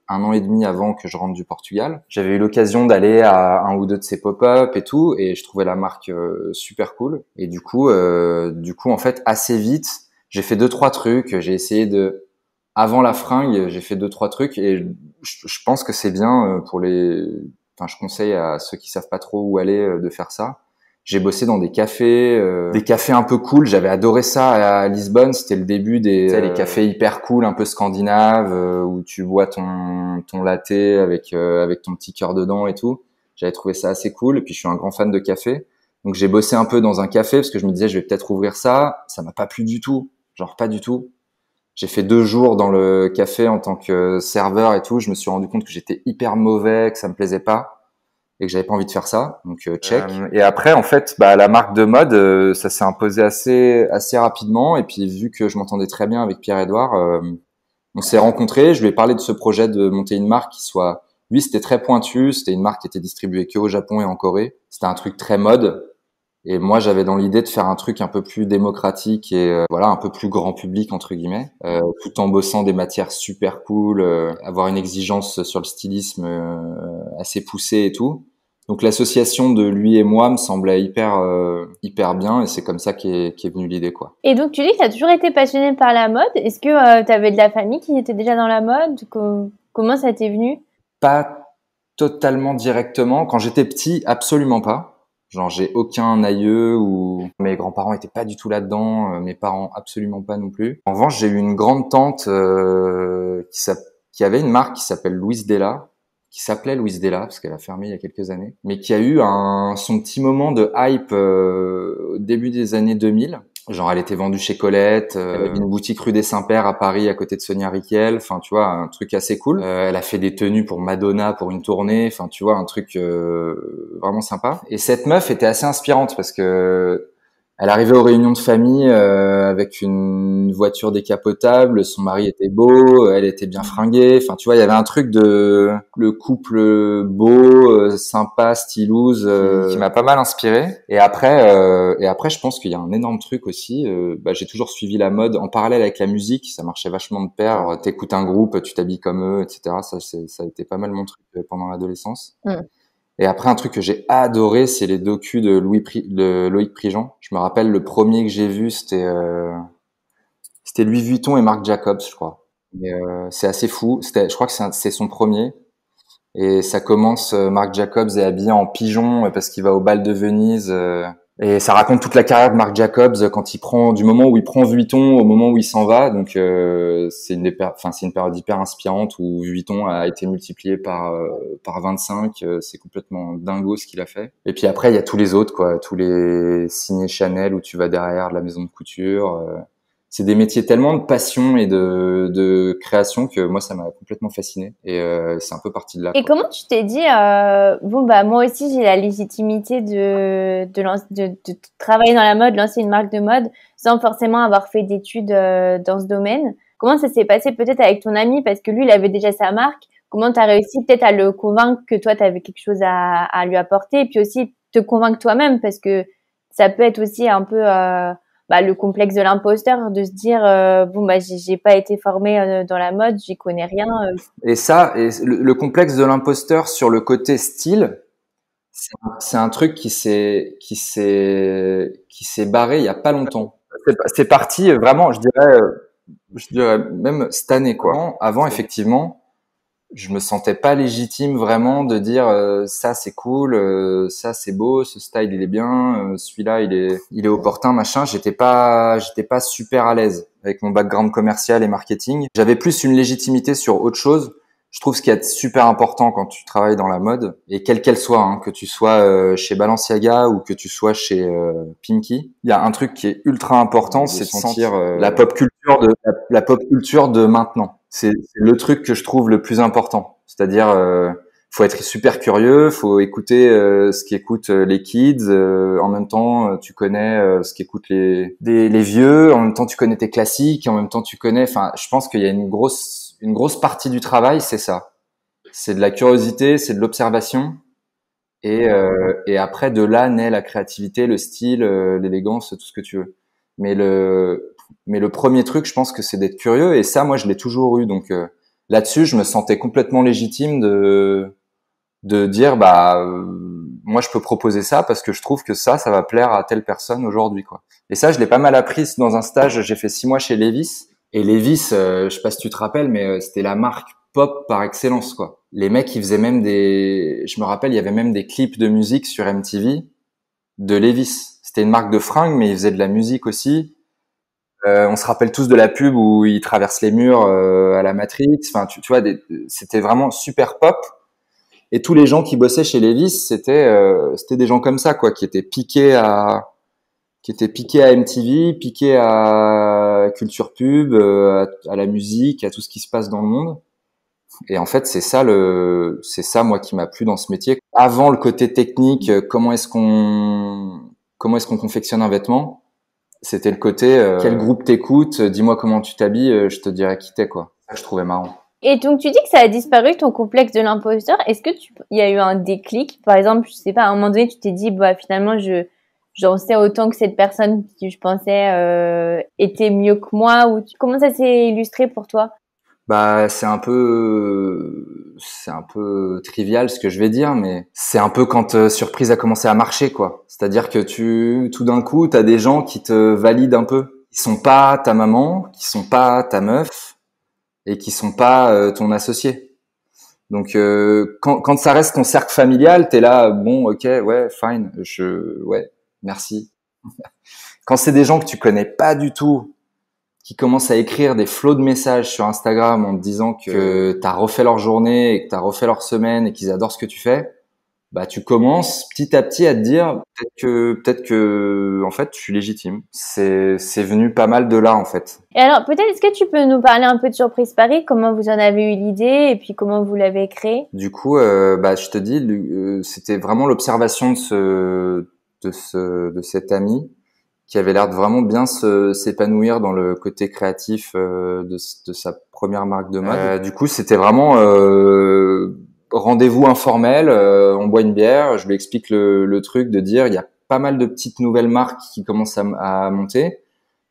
an et demi avant que je rentre du Portugal. J'avais eu l'occasion d'aller à 1 ou 2 de ses pop-up et tout, et je trouvais la marque super cool. Et du coup en fait assez vite, j'ai fait 2-3 trucs. J'ai essayé avant la fringue, j'ai fait 2-3 trucs et je pense que c'est bien pour les. Enfin, je conseille à ceux qui savent pas trop où aller de faire ça. J'ai bossé dans des cafés un peu cool. J'avais adoré ça à Lisbonne. C'était le début des tu sais, les cafés hyper cool, un peu scandinaves, où tu bois ton latte avec ton petit cœur dedans et tout. J'avais trouvé ça assez cool. Et puis je suis un grand fan de café, donc j'ai bossé un peu dans un café parce que je me disais je vais peut-être ouvrir ça. Ça m'a pas plu du tout, genre pas du tout. J'ai fait 2 jours dans le café en tant que serveur et tout. Je me suis rendu compte que j'étais hyper mauvais, que ça me plaisait pas et que j'avais pas envie de faire ça. Donc check. Et après en fait, la marque de mode, ça s'est imposé assez rapidement. Et puis vu que je m'entendais très bien avec Pierre-Edouard, on s'est rencontrés. Je lui ai parlé de ce projet de monter une marque qui soit. Lui, c'était très pointu. C'était une marque qui était distribuée que au Japon et en Corée. C'était un truc très mode. Et moi, j'avais dans l'idée de faire un truc un peu plus démocratique et un peu plus grand public entre guillemets, tout en bossant des matières super cool, avoir une exigence sur le stylisme assez poussée et tout. Donc l'association de lui et moi me semblait hyper bien et c'est comme ça qu'est venue l'idée quoi. Et donc tu dis que tu as toujours été passionné par la mode. Est-ce que tu avais de la famille qui était déjà dans la mode? Comment ça t'est venu? Pas totalement directement. Quand j'étais petit, absolument pas. Genre j'ai aucun aïeux ou mes grands-parents étaient pas du tout là-dedans, mes parents absolument pas non plus. En revanche, j'ai eu une grande tante qui avait une marque qui s'appelait Louise Della parce qu'elle a fermé il y a quelques années, mais qui a eu son petit moment de hype au début des années 2000. Genre, elle était vendue chez Colette, elle avait une boutique rue des Saints-Pères à Paris à côté de Sonia Rykiel. Enfin, tu vois, un truc assez cool. Elle a fait des tenues pour Madonna pour une tournée. Enfin, tu vois, un truc vraiment sympa. Et cette meuf était assez inspirante parce que elle arrivait aux réunions de famille avec une voiture décapotable, son mari était beau, elle était bien fringuée. Enfin, tu vois, il y avait un truc de le couple beau, sympa, stylouse, qui m'a pas mal inspiré. Et après, je pense qu'il y a un énorme truc aussi. J'ai toujours suivi la mode en parallèle avec la musique. Ça marchait vachement de pair. Alors, t'écoutes un groupe, tu t'habilles comme eux, etc. Ça a été pas mal mon truc pendant l'adolescence. Et après, un truc que j'ai adoré, c'est les docus de Loïc Prigent. Je me rappelle, le premier que j'ai vu, c'était Louis Vuitton et Marc Jacobs, je crois. Mais, c'est assez fou. Je crois que c'est son premier. Et ça commence, Marc Jacobs est habillé en pigeon parce qu'il va au bal de Venise. Et ça raconte toute la carrière de Marc Jacobs du moment où il prend Vuitton au moment où il s'en va. Donc c'est une période hyper inspirante où Vuitton a été multiplié par 25. C'est complètement dingo ce qu'il a fait. Et puis après il y a tous les autres quoi, tous les signés Chanel où tu vas derrière la maison de couture. C'est des métiers tellement de passion et de création que moi ça m'a complètement fasciné et c'est un peu parti de là. Et quoi. comment tu t'es dit moi aussi j'ai la légitimité de travailler dans la mode, lancer une marque de mode sans forcément avoir fait d'études dans ce domaine. Comment ça s'est passé peut-être avec ton ami parce que lui il avait déjà sa marque. Comment tu as réussi peut-être à le convaincre que toi tu avais quelque chose à lui apporter et puis aussi te convaincre toi-même parce que ça peut être aussi un peu le complexe de l'imposteur, de se dire j'ai pas été formé dans la mode, j'y connais rien. Et le complexe de l'imposteur sur le côté style, c'est un truc qui s'est barré il y a pas longtemps. C'est parti vraiment, je dirais même cette année quoi. Avant effectivement, je me sentais pas légitime vraiment de dire ça c'est cool, ça c'est beau, ce style il est bien, celui-là il est opportun machin. J'étais pas super à l'aise avec mon background commercial et marketing. J'avais plus une légitimité sur autre chose. Je trouve ce qui est super important quand tu travailles dans la mode et quelle qu'elle soit, hein, que tu sois chez Balenciaga ou que tu sois chez Pimkie, il y a un truc qui est ultra important, c'est de sentir la pop culture de maintenant. C'est le truc que je trouve le plus important. C'est-à-dire, faut être super curieux, faut écouter ce qu'écoutent les kids. En même temps, tu connais ce qu'écoutent les vieux. En même temps, tu connais tes classiques. En même temps, tu connais. Enfin, je pense qu'il y a une grosse partie du travail, c'est ça. C'est de la curiosité, c'est de l'observation. Et après, de là naît la créativité, le style, l'élégance, tout ce que tu veux. Mais le premier truc, je pense que c'est d'être curieux. Et ça, moi, je l'ai toujours eu. Donc là-dessus, je me sentais complètement légitime de dire, moi, je peux proposer ça parce que je trouve que ça va plaire à telle personne aujourd'hui, quoi. Et ça, je l'ai pas mal appris dans un stage. J'ai fait 6 mois chez Levi's. Et Levi's, je sais pas si tu te rappelles, mais c'était la marque pop par excellence, quoi. Les mecs, ils faisaient même je me rappelle, il y avait même des clips de musique sur MTV. de Levi's. C'était une marque de fringues, mais ils faisaient de la musique aussi. On se rappelle tous de la pub où ils traversent les murs à la Matrix. Enfin, tu vois, c'était vraiment super pop. Et tous les gens qui bossaient chez Levi's, c'était des gens comme ça, quoi, qui étaient piqués à MTV, piqués à Culture Pub, à la musique, à tout ce qui se passe dans le monde. Et en fait, c'est ça moi qui m'a plu dans ce métier. Avant le côté technique, comment est-ce qu'on confectionne un vêtement? C'était le côté quel groupe t'écoute, dis-moi comment tu t'habilles, je te dirais qui t'es, quoi. Ça, je trouvais marrant. Et donc, tu dis que ça a disparu, ton complexe de l'imposteur. Est-ce que il y a eu un déclic? Par exemple, je sais pas, à un moment donné, tu t'es dit, bah, finalement, j'en sais autant que cette personne qui, je pensais, était mieux que moi, ou comment ça s'est illustré pour toi? Bah, c'est un peu trivial ce que je vais dire, mais c'est un peu quand Surprise a commencé à marcher, quoi. C'est-à-dire que tout d'un coup, t'as des gens qui te valident un peu. Ils sont pas ta maman, qui sont pas ta meuf, et qui sont pas ton associé. Donc quand ça reste ton cercle familial, t'es là, bon, ok, ouais, fine, ouais, merci. Quand c'est des gens que tu connais pas du tout, qui commencent à écrire des flots de messages sur Instagram en te disant que t'as refait leur journée et que t'as refait leur semaine et qu'ils adorent ce que tu fais, bah tu commences petit à petit à te dire peut-être que en fait je suis légitime. C'est venu pas mal de là en fait. Et alors, peut-être, est-ce que tu peux nous parler un peu de Surprise Paris? Comment vous en avez eu l'idée et puis comment vous l'avez créé? Du coup, bah je te dis, c'était vraiment l'observation de cet ami qui avait l'air de vraiment bien s'épanouir dans le côté créatif de sa première marque de mode. Du coup, c'était vraiment rendez-vous informel, on boit une bière, je lui explique le truc de dire il y a pas mal de petites nouvelles marques qui commencent à monter.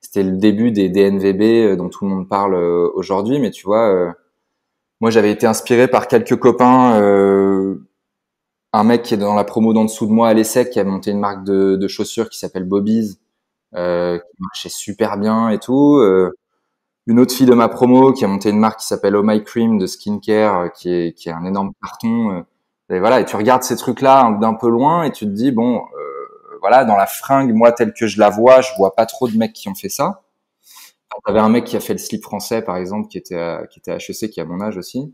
C'était le début des DNVB dont tout le monde parle aujourd'hui, mais tu vois, moi j'avais été inspiré par quelques copains, un mec qui est dans la promo d'en dessous de moi à l'ESSEC qui a monté une marque de chaussures qui s'appelle Bobby's, qui marchait super bien et tout. Une autre fille de ma promo qui a monté une marque qui s'appelle Oh My Cream de skincare, qui est un énorme carton. Et voilà, et tu regardes ces trucs-là d'un peu loin et tu te dis bon, voilà, dans la fringue, moi telle que je la vois, je vois pas trop de mecs qui ont fait ça. T'avais un mec qui a fait le slip français par exemple, qui était à HEC, qui a mon âge aussi.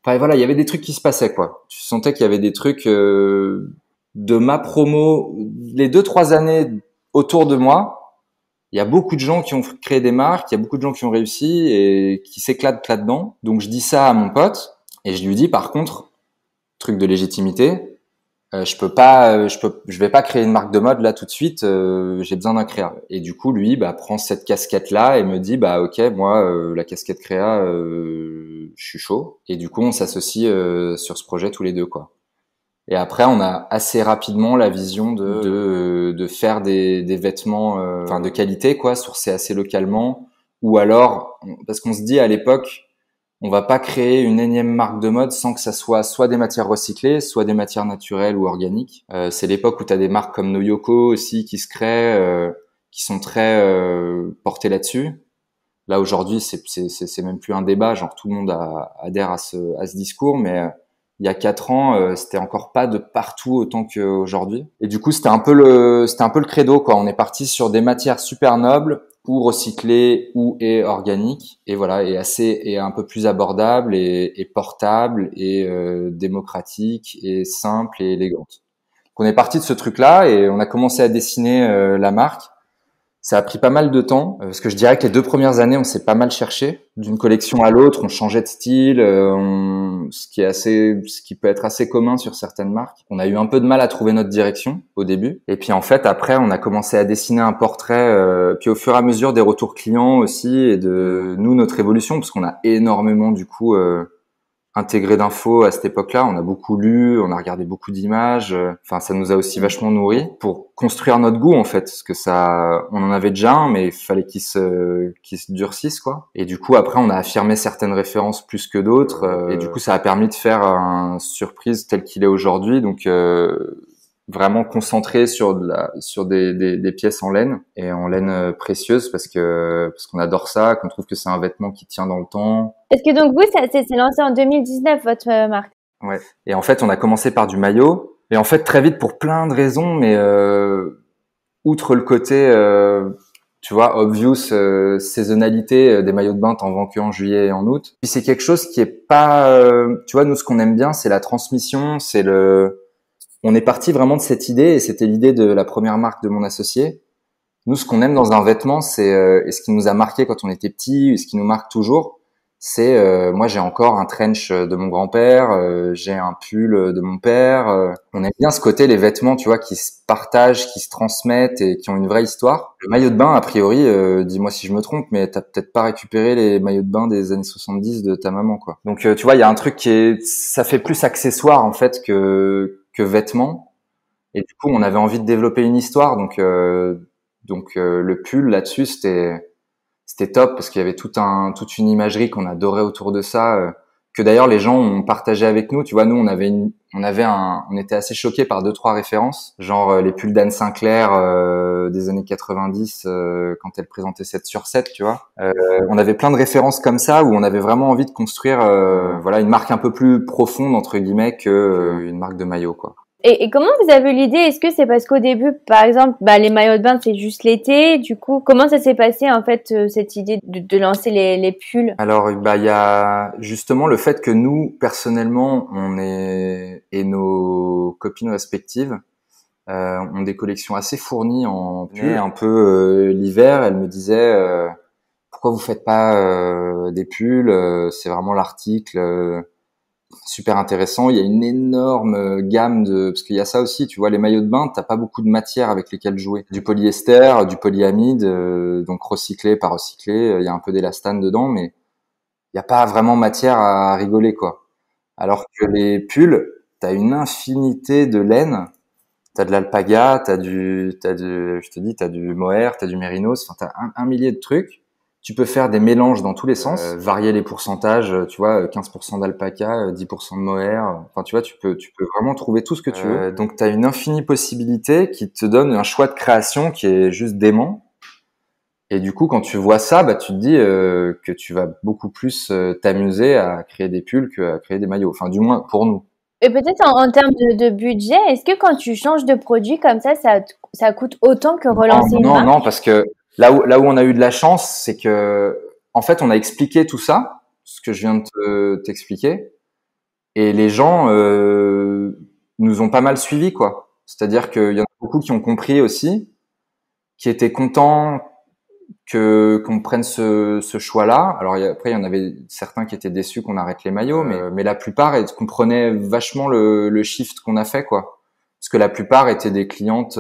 Enfin voilà, il y avait des trucs qui se passaient, quoi. Tu sentais qu'il y avait des trucs de ma promo, les 2-3 années autour de moi. Il y a beaucoup de gens qui ont créé des marques, il y a beaucoup de gens qui ont réussi et qui s'éclatent là-dedans. Donc je dis ça à mon pote et je lui dis par contre, truc de légitimité, je vais pas créer une marque de mode là tout de suite, j'ai besoin d'un créa. Et du coup lui prend cette casquette là et me dit ok, moi la casquette créa, je suis chaud. Et du coup on s'associe sur ce projet tous les deux, quoi. Et après, on a assez rapidement la vision de faire des vêtements, de qualité, quoi, sourcés assez localement. Ou alors, parce qu'on se dit à l'époque, on va pas créer une énième marque de mode sans que ça soit des matières recyclées, soit des matières naturelles ou organiques. C'est l'époque où tu as des marques comme Noyoko aussi qui se créent, qui sont très portées là-dessus. Là aujourd'hui, c'est même plus un débat, genre tout le monde adhère à ce discours, mais il y a 4 ans, c'était encore pas de partout autant qu'aujourd'hui. Et du coup, c'était un peu le credo, quoi. On est parti sur des matières super nobles, ou recyclées, ou organiques. Et voilà, et un peu plus abordable, et portable, et démocratique, et simple, et élégante. Donc on est parti de ce truc-là, et on a commencé à dessiner la marque. Ça a pris pas mal de temps, parce que je dirais que les 2 premières années, on s'est pas mal cherché. D'une collection à l'autre, on changeait de style, ce qui peut être assez commun sur certaines marques. On a eu un peu de mal à trouver notre direction au début. Et puis en fait, après, on a commencé à dessiner un portrait, puis au fur et à mesure des retours clients aussi, et de nous, notre évolution, parce qu'on a énormément du coup intégré d'infos à cette époque-là. On a beaucoup lu, on a regardé beaucoup d'images. Enfin, ça nous a aussi vachement nourri pour construire notre goût, en fait, parce que on en avait déjà un, mais il fallait qu'il se durcisse, quoi. Et du coup, après, on a affirmé certaines références plus que d'autres, et du coup, ça a permis de faire un Surprise tel qu'il est aujourd'hui. Donc, vraiment concentré sur des pièces en laine, et en laine précieuse, parce qu'on adore ça, qu'on trouve que c'est un vêtement qui tient dans le temps. Est-ce que donc vous, ça s'est lancé en 2019, votre marque? Ouais. Et en fait, on a commencé par du maillot. Et en fait, très vite, pour plein de raisons, mais outre le côté, tu vois, obvious, saisonnalité des maillots de bain, t'en vends que en juillet et en août. Puis c'est quelque chose qui est pas, tu vois, nous ce qu'on aime bien, c'est la transmission, on est parti vraiment de cette idée, et c'était l'idée de la première marque de mon associé. Nous, ce qu'on aime dans un vêtement, et ce qui nous a marqué quand on était petit, et ce qui nous marque toujours, c'est, moi j'ai encore un trench de mon grand-père, j'ai un pull de mon père. On aime bien ce côté, les vêtements, tu vois, qui se partagent, qui se transmettent et qui ont une vraie histoire. Le maillot de bain, a priori, dis-moi si je me trompe, mais t'as peut-être pas récupéré les maillots de bain des années 70 de ta maman, quoi. Donc tu vois, il y a un truc ça fait plus accessoire en fait que vêtements. Et du coup, on avait envie de développer une histoire, donc le pull là-dessus, c'était top parce qu'il y avait toute une imagerie qu'on adorait autour de ça, que d'ailleurs les gens ont partagé avec nous. Tu vois, nous on était assez choqués par 2-3 références, genre les pulls d'Anne Sinclair des années 90 quand elle présentait 7 sur 7, tu vois. On avait plein de références comme ça où on avait vraiment envie de construire voilà une marque un peu plus profonde entre guillemets que une marque de maillot, quoi. Et comment vous avez eu l'idée? Est-ce que c'est parce qu'au début, par exemple, les maillots de bain, c'est juste l'été? Du coup, comment ça s'est passé, en fait, cette idée de lancer les pulls? Alors, il y a justement le fait que nous, personnellement, et nos copines respectives, ont des collections assez fournies en pulls. Un peu l'hiver, elle me disait pourquoi vous faites pas des pulls? C'est vraiment l'article. Super intéressant. Il y a une énorme gamme parce qu'il y a ça aussi, tu vois, les maillots de bain, t'as pas beaucoup de matière avec lesquelles jouer. Du polyester, du polyamide, donc recyclé, pas recyclé. Il y a un peu d'élastane dedans, mais il y a pas vraiment matière à rigoler, quoi. Alors que les pulls, t'as une infinité de laine. T'as de l'alpaga, je te dis, t'as du mohair, t'as du mérinos. Enfin, t'as un millier de trucs. Tu peux faire des mélanges dans tous les sens, varier les pourcentages, tu vois, 15% d'alpaca, 10% de mohair. Enfin, tu vois, tu peux vraiment trouver tout ce que tu veux. Donc, tu as une infinie possibilité qui te donne un choix de création qui est juste dément. Et du coup, quand tu vois ça, tu te dis que tu vas beaucoup plus t'amuser à créer des pulls qu'à créer des maillots. Enfin, du moins pour nous. Et peut-être en termes de budget, est-ce que quand tu changes de produit comme ça coûte autant que relancer une marque? Non, parce que là où on a eu de la chance, c'est que, en fait, on a expliqué tout ça, ce que je viens de t'expliquer, et les gens nous ont pas mal suivis, quoi. C'est-à-dire qu'il y en a beaucoup qui ont compris aussi, qui étaient contents qu'on prenne ce choix-là. Alors après, il y en avait certains qui étaient déçus qu'on arrête les maillots, mais la plupart comprenaient vachement le shift qu'on a fait, quoi. Parce que la plupart étaient des clientes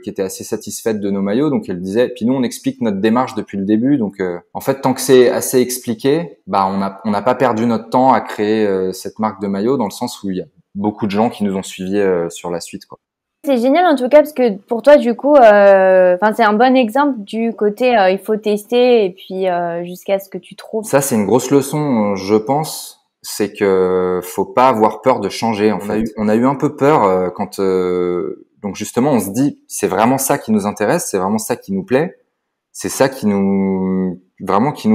qui étaient assez satisfaites de nos maillots, donc elles disaient. Puis nous, on explique notre démarche depuis le début, donc en fait, tant que c'est assez expliqué, on n'a pas perdu notre temps à créer cette marque de maillots, dans le sens où il y a beaucoup de gens qui nous ont suivis sur la suite, quoi. C'est génial en tout cas parce que pour toi du coup, c'est un bon exemple du côté il faut tester et puis jusqu'à ce que tu trouves. Ça, c'est une grosse leçon, je pense. C'est que faut pas avoir peur de changer. En fait, on a eu un peu peur quand donc justement on se dit c'est vraiment ça qui nous intéresse, c'est vraiment ça qui nous plaît, c'est ça qui nous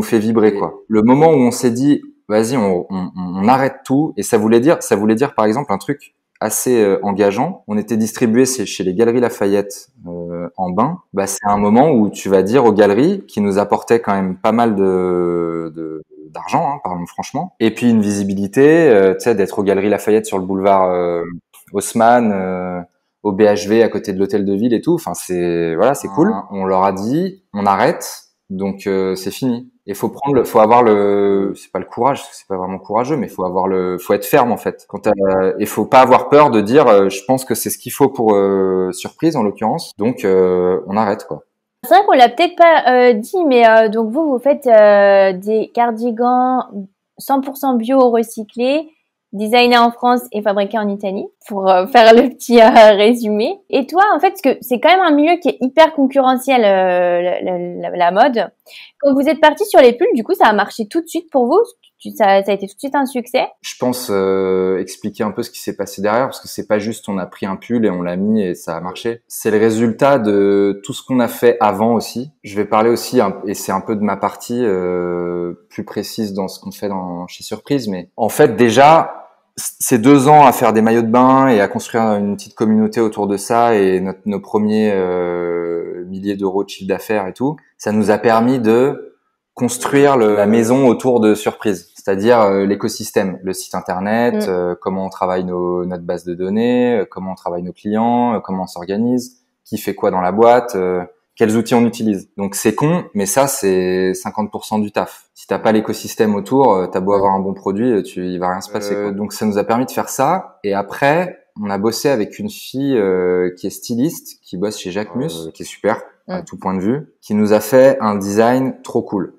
fait vibrer, quoi. Le moment où on s'est dit vas-y on arrête tout, et ça voulait dire par exemple un truc assez engageant. On était distribué chez les Galeries Lafayette en bain. C'est un moment où tu vas dire aux galeries qui nous apportaient quand même pas mal d'argent, hein, parlons franchement, et puis une visibilité, tu sais, d'être aux Galeries Lafayette sur le boulevard Haussmann, au BHV à côté de l'hôtel de ville et tout. Enfin, c'est cool. On leur a dit on arrête, donc c'est fini. Et faut avoir c'est pas le courage, c'est pas vraiment courageux, mais faut être ferme en fait. Et faut pas avoir peur de dire je pense que c'est ce qu'il faut pour surprise en l'occurrence, donc on arrête, quoi. C'est vrai qu'on l'a peut-être pas dit, mais donc vous faites des cardigans 100% bio recyclés, designés en France et fabriqués en Italie, pour faire le petit résumé. Et toi, en fait, parce que c'est quand même un milieu qui est hyper concurrentiel, la mode. Quand vous êtes parti sur les pulls, du coup, ça a marché tout de suite pour vous? Ça a été tout de suite un succès? Je pense expliquer un peu ce qui s'est passé derrière, parce que c'est pas juste on a pris un pull et on l'a mis et ça a marché. C'est le résultat de tout ce qu'on a fait avant aussi. Je vais parler aussi, et c'est un peu de ma partie plus précise dans ce qu'on fait chez Surprise, mais en fait déjà, ces 2 ans à faire des maillots de bain et à construire une petite communauté autour de ça et nos premiers milliers d'euros de chiffre d'affaires et tout, ça nous a permis de construire la maison autour de Surprise, c'est-à-dire l'écosystème, le site internet, comment on travaille notre base de données, comment on travaille nos clients, comment on s'organise, qui fait quoi dans la boîte, quels outils on utilise. Donc c'est con, mais ça c'est 50% du taf. Si t'as pas l'écosystème autour, t'as beau avoir un bon produit, il va rien se passer. Quoi. Donc ça nous a permis de faire ça. Et après, on a bossé avec une fille qui est styliste, qui bosse chez Jacquemus, qui est super à tout point de vue, qui nous a fait un design trop cool.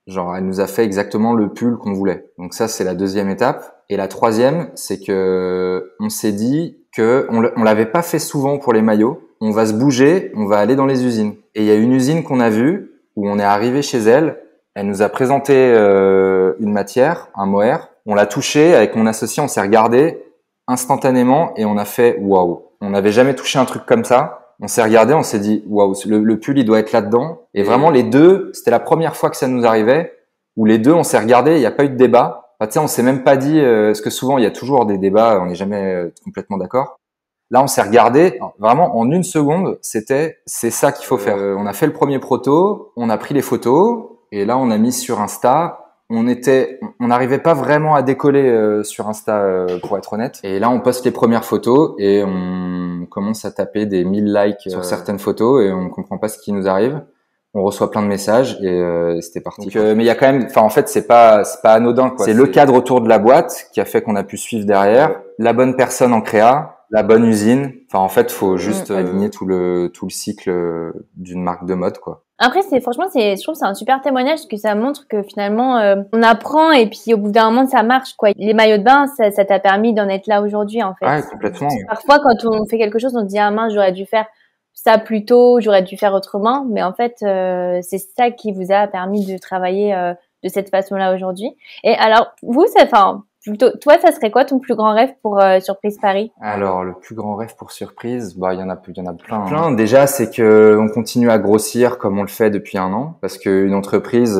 Genre, elle nous a fait exactement le pull qu'on voulait. Donc ça, c'est la 2e étape. Et la 3e, c'est que on s'est dit que on l'avait pas fait souvent pour les maillots. On va se bouger, on va aller dans les usines. Et il y a une usine qu'on a vue où on est arrivé chez elle. Elle nous a présenté une matière, un mohair. On l'a touché avec mon associé, on s'est regardé instantanément et on a fait waouh. On n'avait jamais touché un truc comme ça. On s'est regardé, on s'est dit waouh, le pull il doit être là-dedans. Et vraiment les deux, c'était la première fois que ça nous arrivait où les deux on s'est regardé, il n'y a pas eu de débat. Enfin, tu sais, on s'est même pas dit parce que souvent il y a toujours des débats, on n'est jamais complètement d'accord. Là, on s'est regardé, vraiment, en 1 seconde, c'est ça qu'il faut faire. On a fait le premier proto, on a pris les photos, et là, on a mis sur Insta. On n'arrivait pas vraiment à décoller sur Insta, pour être honnête. Et là, on poste les premières photos, et on commence à taper des 1000 likes sur certaines photos, et on comprend pas ce qui nous arrive. On reçoit plein de messages, et c'était parti. Donc, mais il y a quand même, enfin, en fait, c'est pas anodin, quoi. C'est le cadre autour de la boîte qui a fait qu'on a pu suivre derrière, la bonne personne en créa, la bonne usine. Enfin, en fait, faut juste aligner tout le cycle d'une marque de mode, quoi. Après, je trouve que c'est un super témoignage parce que ça montre que finalement, on apprend et puis au bout d'un moment, ça marche, quoi. Les maillots de bain, ça t'a permis d'en être là aujourd'hui, en fait. Ouais, complètement. Parfois, quand on fait quelque chose, on se dit, ah mince, j'aurais dû faire ça plus tôt, j'aurais dû faire autrement. Mais en fait, c'est ça qui vous a permis de travailler de cette façon-là aujourd'hui. Et alors, vous, plutôt, toi, ça serait quoi ton plus grand rêve pour Surprise Paris? Alors, le plus grand rêve pour Surprise, il y en a plein. Déjà, c'est que on continue à grossir comme on le fait depuis 1 an, parce qu'une entreprise,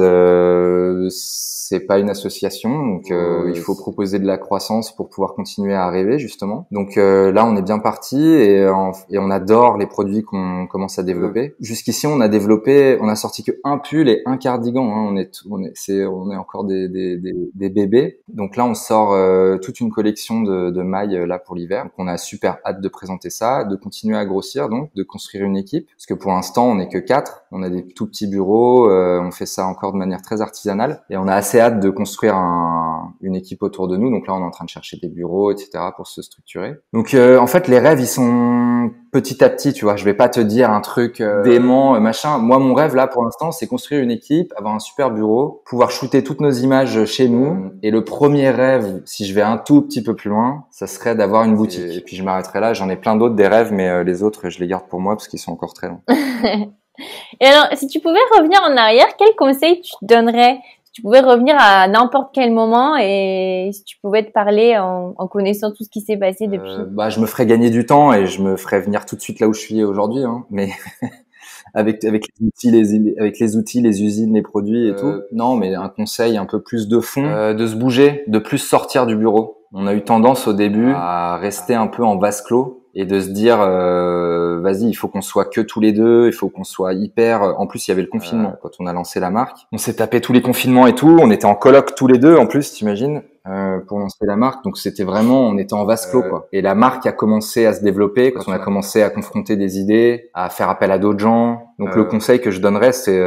c'est pas une association, donc il faut proposer de la croissance pour pouvoir continuer à rêver, justement. Donc là, on est bien parti et on adore les produits qu'on commence à développer. Jusqu'ici, on a sorti que 1 pull et 1 cardigan. Hein. On est encore des bébés. Donc là, on sort toute une collection de mailles là pour l'hiver. Donc on a super hâte de présenter ça, de continuer à grossir, donc de construire une équipe. Parce que pour l'instant, on n'est que 4. On a des tout petits bureaux. On fait ça encore de manière très artisanale. Et on a assez hâte de construire une équipe autour de nous. Donc là, on est en train de chercher des bureaux, etc. pour se structurer. Donc en fait, les rêves, ils sont petit à petit, tu vois. Je vais pas te dire un truc dément, machin. Moi, mon rêve là, pour l'instant, c'est construire une équipe, avoir un super bureau, pouvoir shooter toutes nos images chez nous. Et le premier rêve, si je vais un tout petit peu plus loin, ça serait d'avoir une boutique. Et puis je m'arrêterai là. J'en ai plein d'autres des rêves, mais les autres, je les garde pour moi parce qu'ils sont encore très longs. Et alors, si tu pouvais revenir en arrière, quel conseil tu donnerais? Si tu pouvais revenir à n'importe quel moment et si tu pouvais te parler en connaissant tout ce qui s'est passé depuis. Je me ferais gagner du temps et je me ferais venir tout de suite là où je suis aujourd'hui, hein. Mais avec les outils, les usines, les produits et tout. Non, mais un conseil un peu plus de fond, de se bouger, de plus sortir du bureau. On a eu tendance au début à rester un peu en vase clos et de se dire vas-y, il faut qu'on soit que tous les deux, il faut qu'on soit hyper. En plus, il y avait le confinement quand on a lancé la marque. On s'est tapé tous les confinements et tout. On était en coloc tous les deux en plus, t'imagines, pour lancer la marque. Donc c'était vraiment, on était en vase clos, quoi. Et la marque a commencé à se développer quand on a commencé à confronter des idées, à faire appel à d'autres gens. Donc le conseil que je donnerais, c'est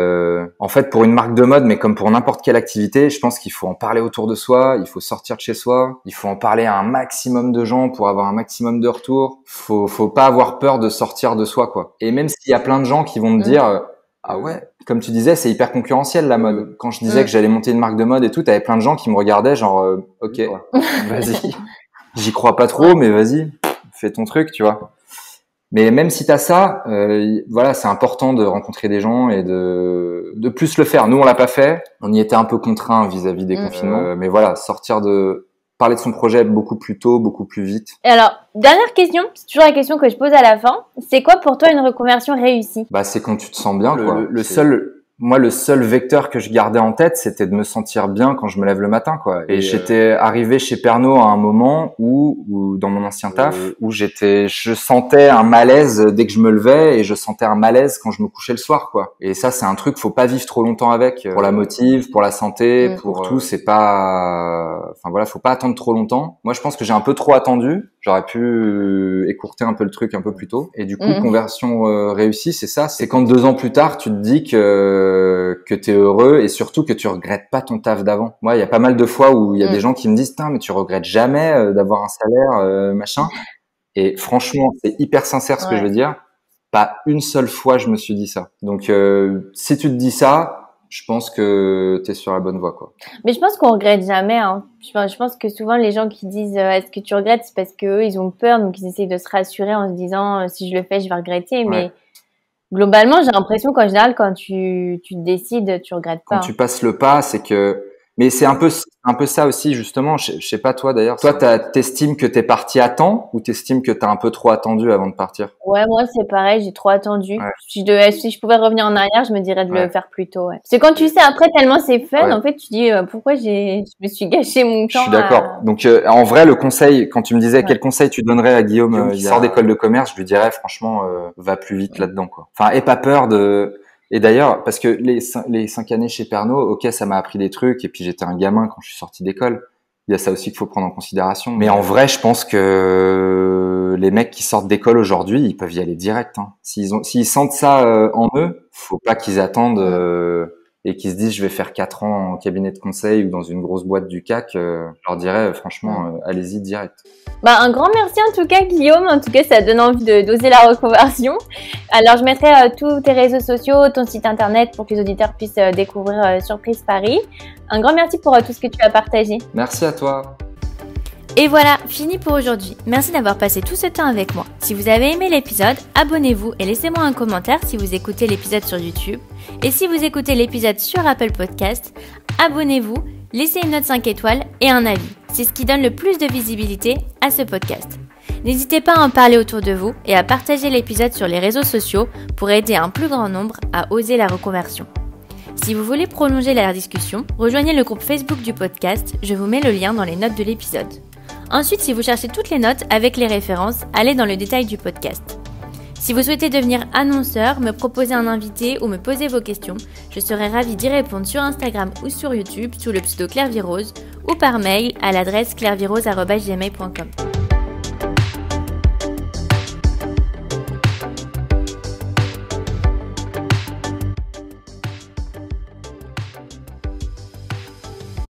en fait pour une marque de mode, mais comme pour n'importe quelle activité, je pense qu'il faut en parler autour de soi, il faut sortir de chez soi, il faut en parler à un maximum de gens pour avoir un maximum de retours. Faut pas avoir peur de sortir de soi, quoi. Et même s'il y a plein de gens qui vont me dire ah ouais, comme tu disais, c'est hyper concurrentiel la mode. Quand je disais que j'allais monter une marque de mode et tout, t'avais plein de gens qui me regardaient genre ok, vas-y. J'y crois pas trop, mais vas-y, fais ton truc, tu vois. Mais même si t'as ça, voilà, c'est important de rencontrer des gens et de plus le faire. Nous, on l'a pas fait. On y était un peu contraints vis-à-vis des confinements. Mais voilà, parler de son projet beaucoup plus tôt, beaucoup plus vite. Et alors, dernière question, c'est toujours la question que je pose à la fin. C'est quoi pour toi une reconversion réussie? C'est quand tu te sens bien, quoi. moi, le seul vecteur que je gardais en tête, c'était de me sentir bien quand je me lève le matin, quoi. Et j'étais arrivé chez Pernod à un moment où dans mon ancien taf, où je sentais un malaise dès que je me levais et je sentais un malaise quand je me couchais le soir, quoi. Et ça, c'est un truc, faut pas vivre trop longtemps avec. Pour la motive, pour la santé, pour tout, c'est pas, enfin voilà, faut pas attendre trop longtemps. Moi, je pense que j'ai un peu trop attendu. J'aurais pu écourter un peu le truc un peu plus tôt. Et du coup, conversion réussie, c'est ça. C'est quand 2 ans plus tard, tu te dis que t'es heureux et surtout que tu regrettes pas ton taf d'avant. Moi, il y a pas mal de fois où il y a des gens qui me disent, mais tu regrettes jamais d'avoir un salaire, machin. Et franchement, c'est hyper sincère ce que je veux dire. Pas une seule fois, je me suis dit ça. Donc, si tu te dis ça, je pense que t'es sur la bonne voie, quoi. Mais je pense qu'on regrette jamais, hein. Je pense que souvent les gens qui disent est-ce que tu regrettes, c'est parce que eux, ils ont peur, donc ils essayent de se rassurer en se disant si je le fais, je vais regretter. Mais globalement, j'ai l'impression qu'en général, quand tu décides, tu regrettes pas. Quand tu passes le pas, c'est que, mais c'est un peu ça aussi, justement. Je sais pas toi d'ailleurs. Toi, t'estimes que t'es parti à temps ou t'estimes que t'as un peu trop attendu avant de partir? Ouais, moi c'est pareil, j'ai trop attendu. Si je pouvais revenir en arrière, je me dirais de le faire plus tôt. Parce que quand tu sais après tellement c'est fun, en fait tu dis pourquoi je me suis gâché mon temps. Je suis d'accord. Donc en vrai, le conseil, quand tu me disais quel conseil tu donnerais à Guillaume qui sort d'école de commerce, je lui dirais franchement va plus vite là-dedans, quoi. Enfin, aie pas peur de. Et d'ailleurs, parce que les 5 années chez Pernod, ok, ça m'a appris des trucs, et puis j'étais un gamin quand je suis sorti d'école. Il y a ça aussi qu'il faut prendre en considération. Mais en vrai, je pense que les mecs qui sortent d'école aujourd'hui, ils peuvent y aller direct, hein. S'ils sentent ça en eux, faut pas qu'ils attendent et qu'ils se disent je vais faire 4 ans en cabinet de conseil ou dans une grosse boîte du CAC. Je leur dirais franchement, allez-y direct. Un grand merci en tout cas Guillaume, en tout cas ça donne envie d'oser la reconversion. Alors je mettrai tous tes réseaux sociaux, ton site internet pour que les auditeurs puissent découvrir Surprise Paris. Un grand merci pour tout ce que tu as partagé. Merci à toi. Et voilà, fini pour aujourd'hui. Merci d'avoir passé tout ce temps avec moi. Si vous avez aimé l'épisode, abonnez-vous et laissez-moi un commentaire si vous écoutez l'épisode sur YouTube. Et si vous écoutez l'épisode sur Apple Podcast, abonnez-vous, laissez une note 5 étoiles et un avis. C'est ce qui donne le plus de visibilité à ce podcast. N'hésitez pas à en parler autour de vous et à partager l'épisode sur les réseaux sociaux pour aider un plus grand nombre à oser la reconversion. Si vous voulez prolonger la discussion, rejoignez le groupe Facebook du podcast, je vous mets le lien dans les notes de l'épisode. Ensuite, si vous cherchez toutes les notes avec les références, allez dans le détail du podcast. Si vous souhaitez devenir annonceur, me proposer un invité ou me poser vos questions, je serai ravie d'y répondre sur Instagram ou sur YouTube sous le pseudo Claire Virose ou par mail à l'adresse clairevirose@gmail.com.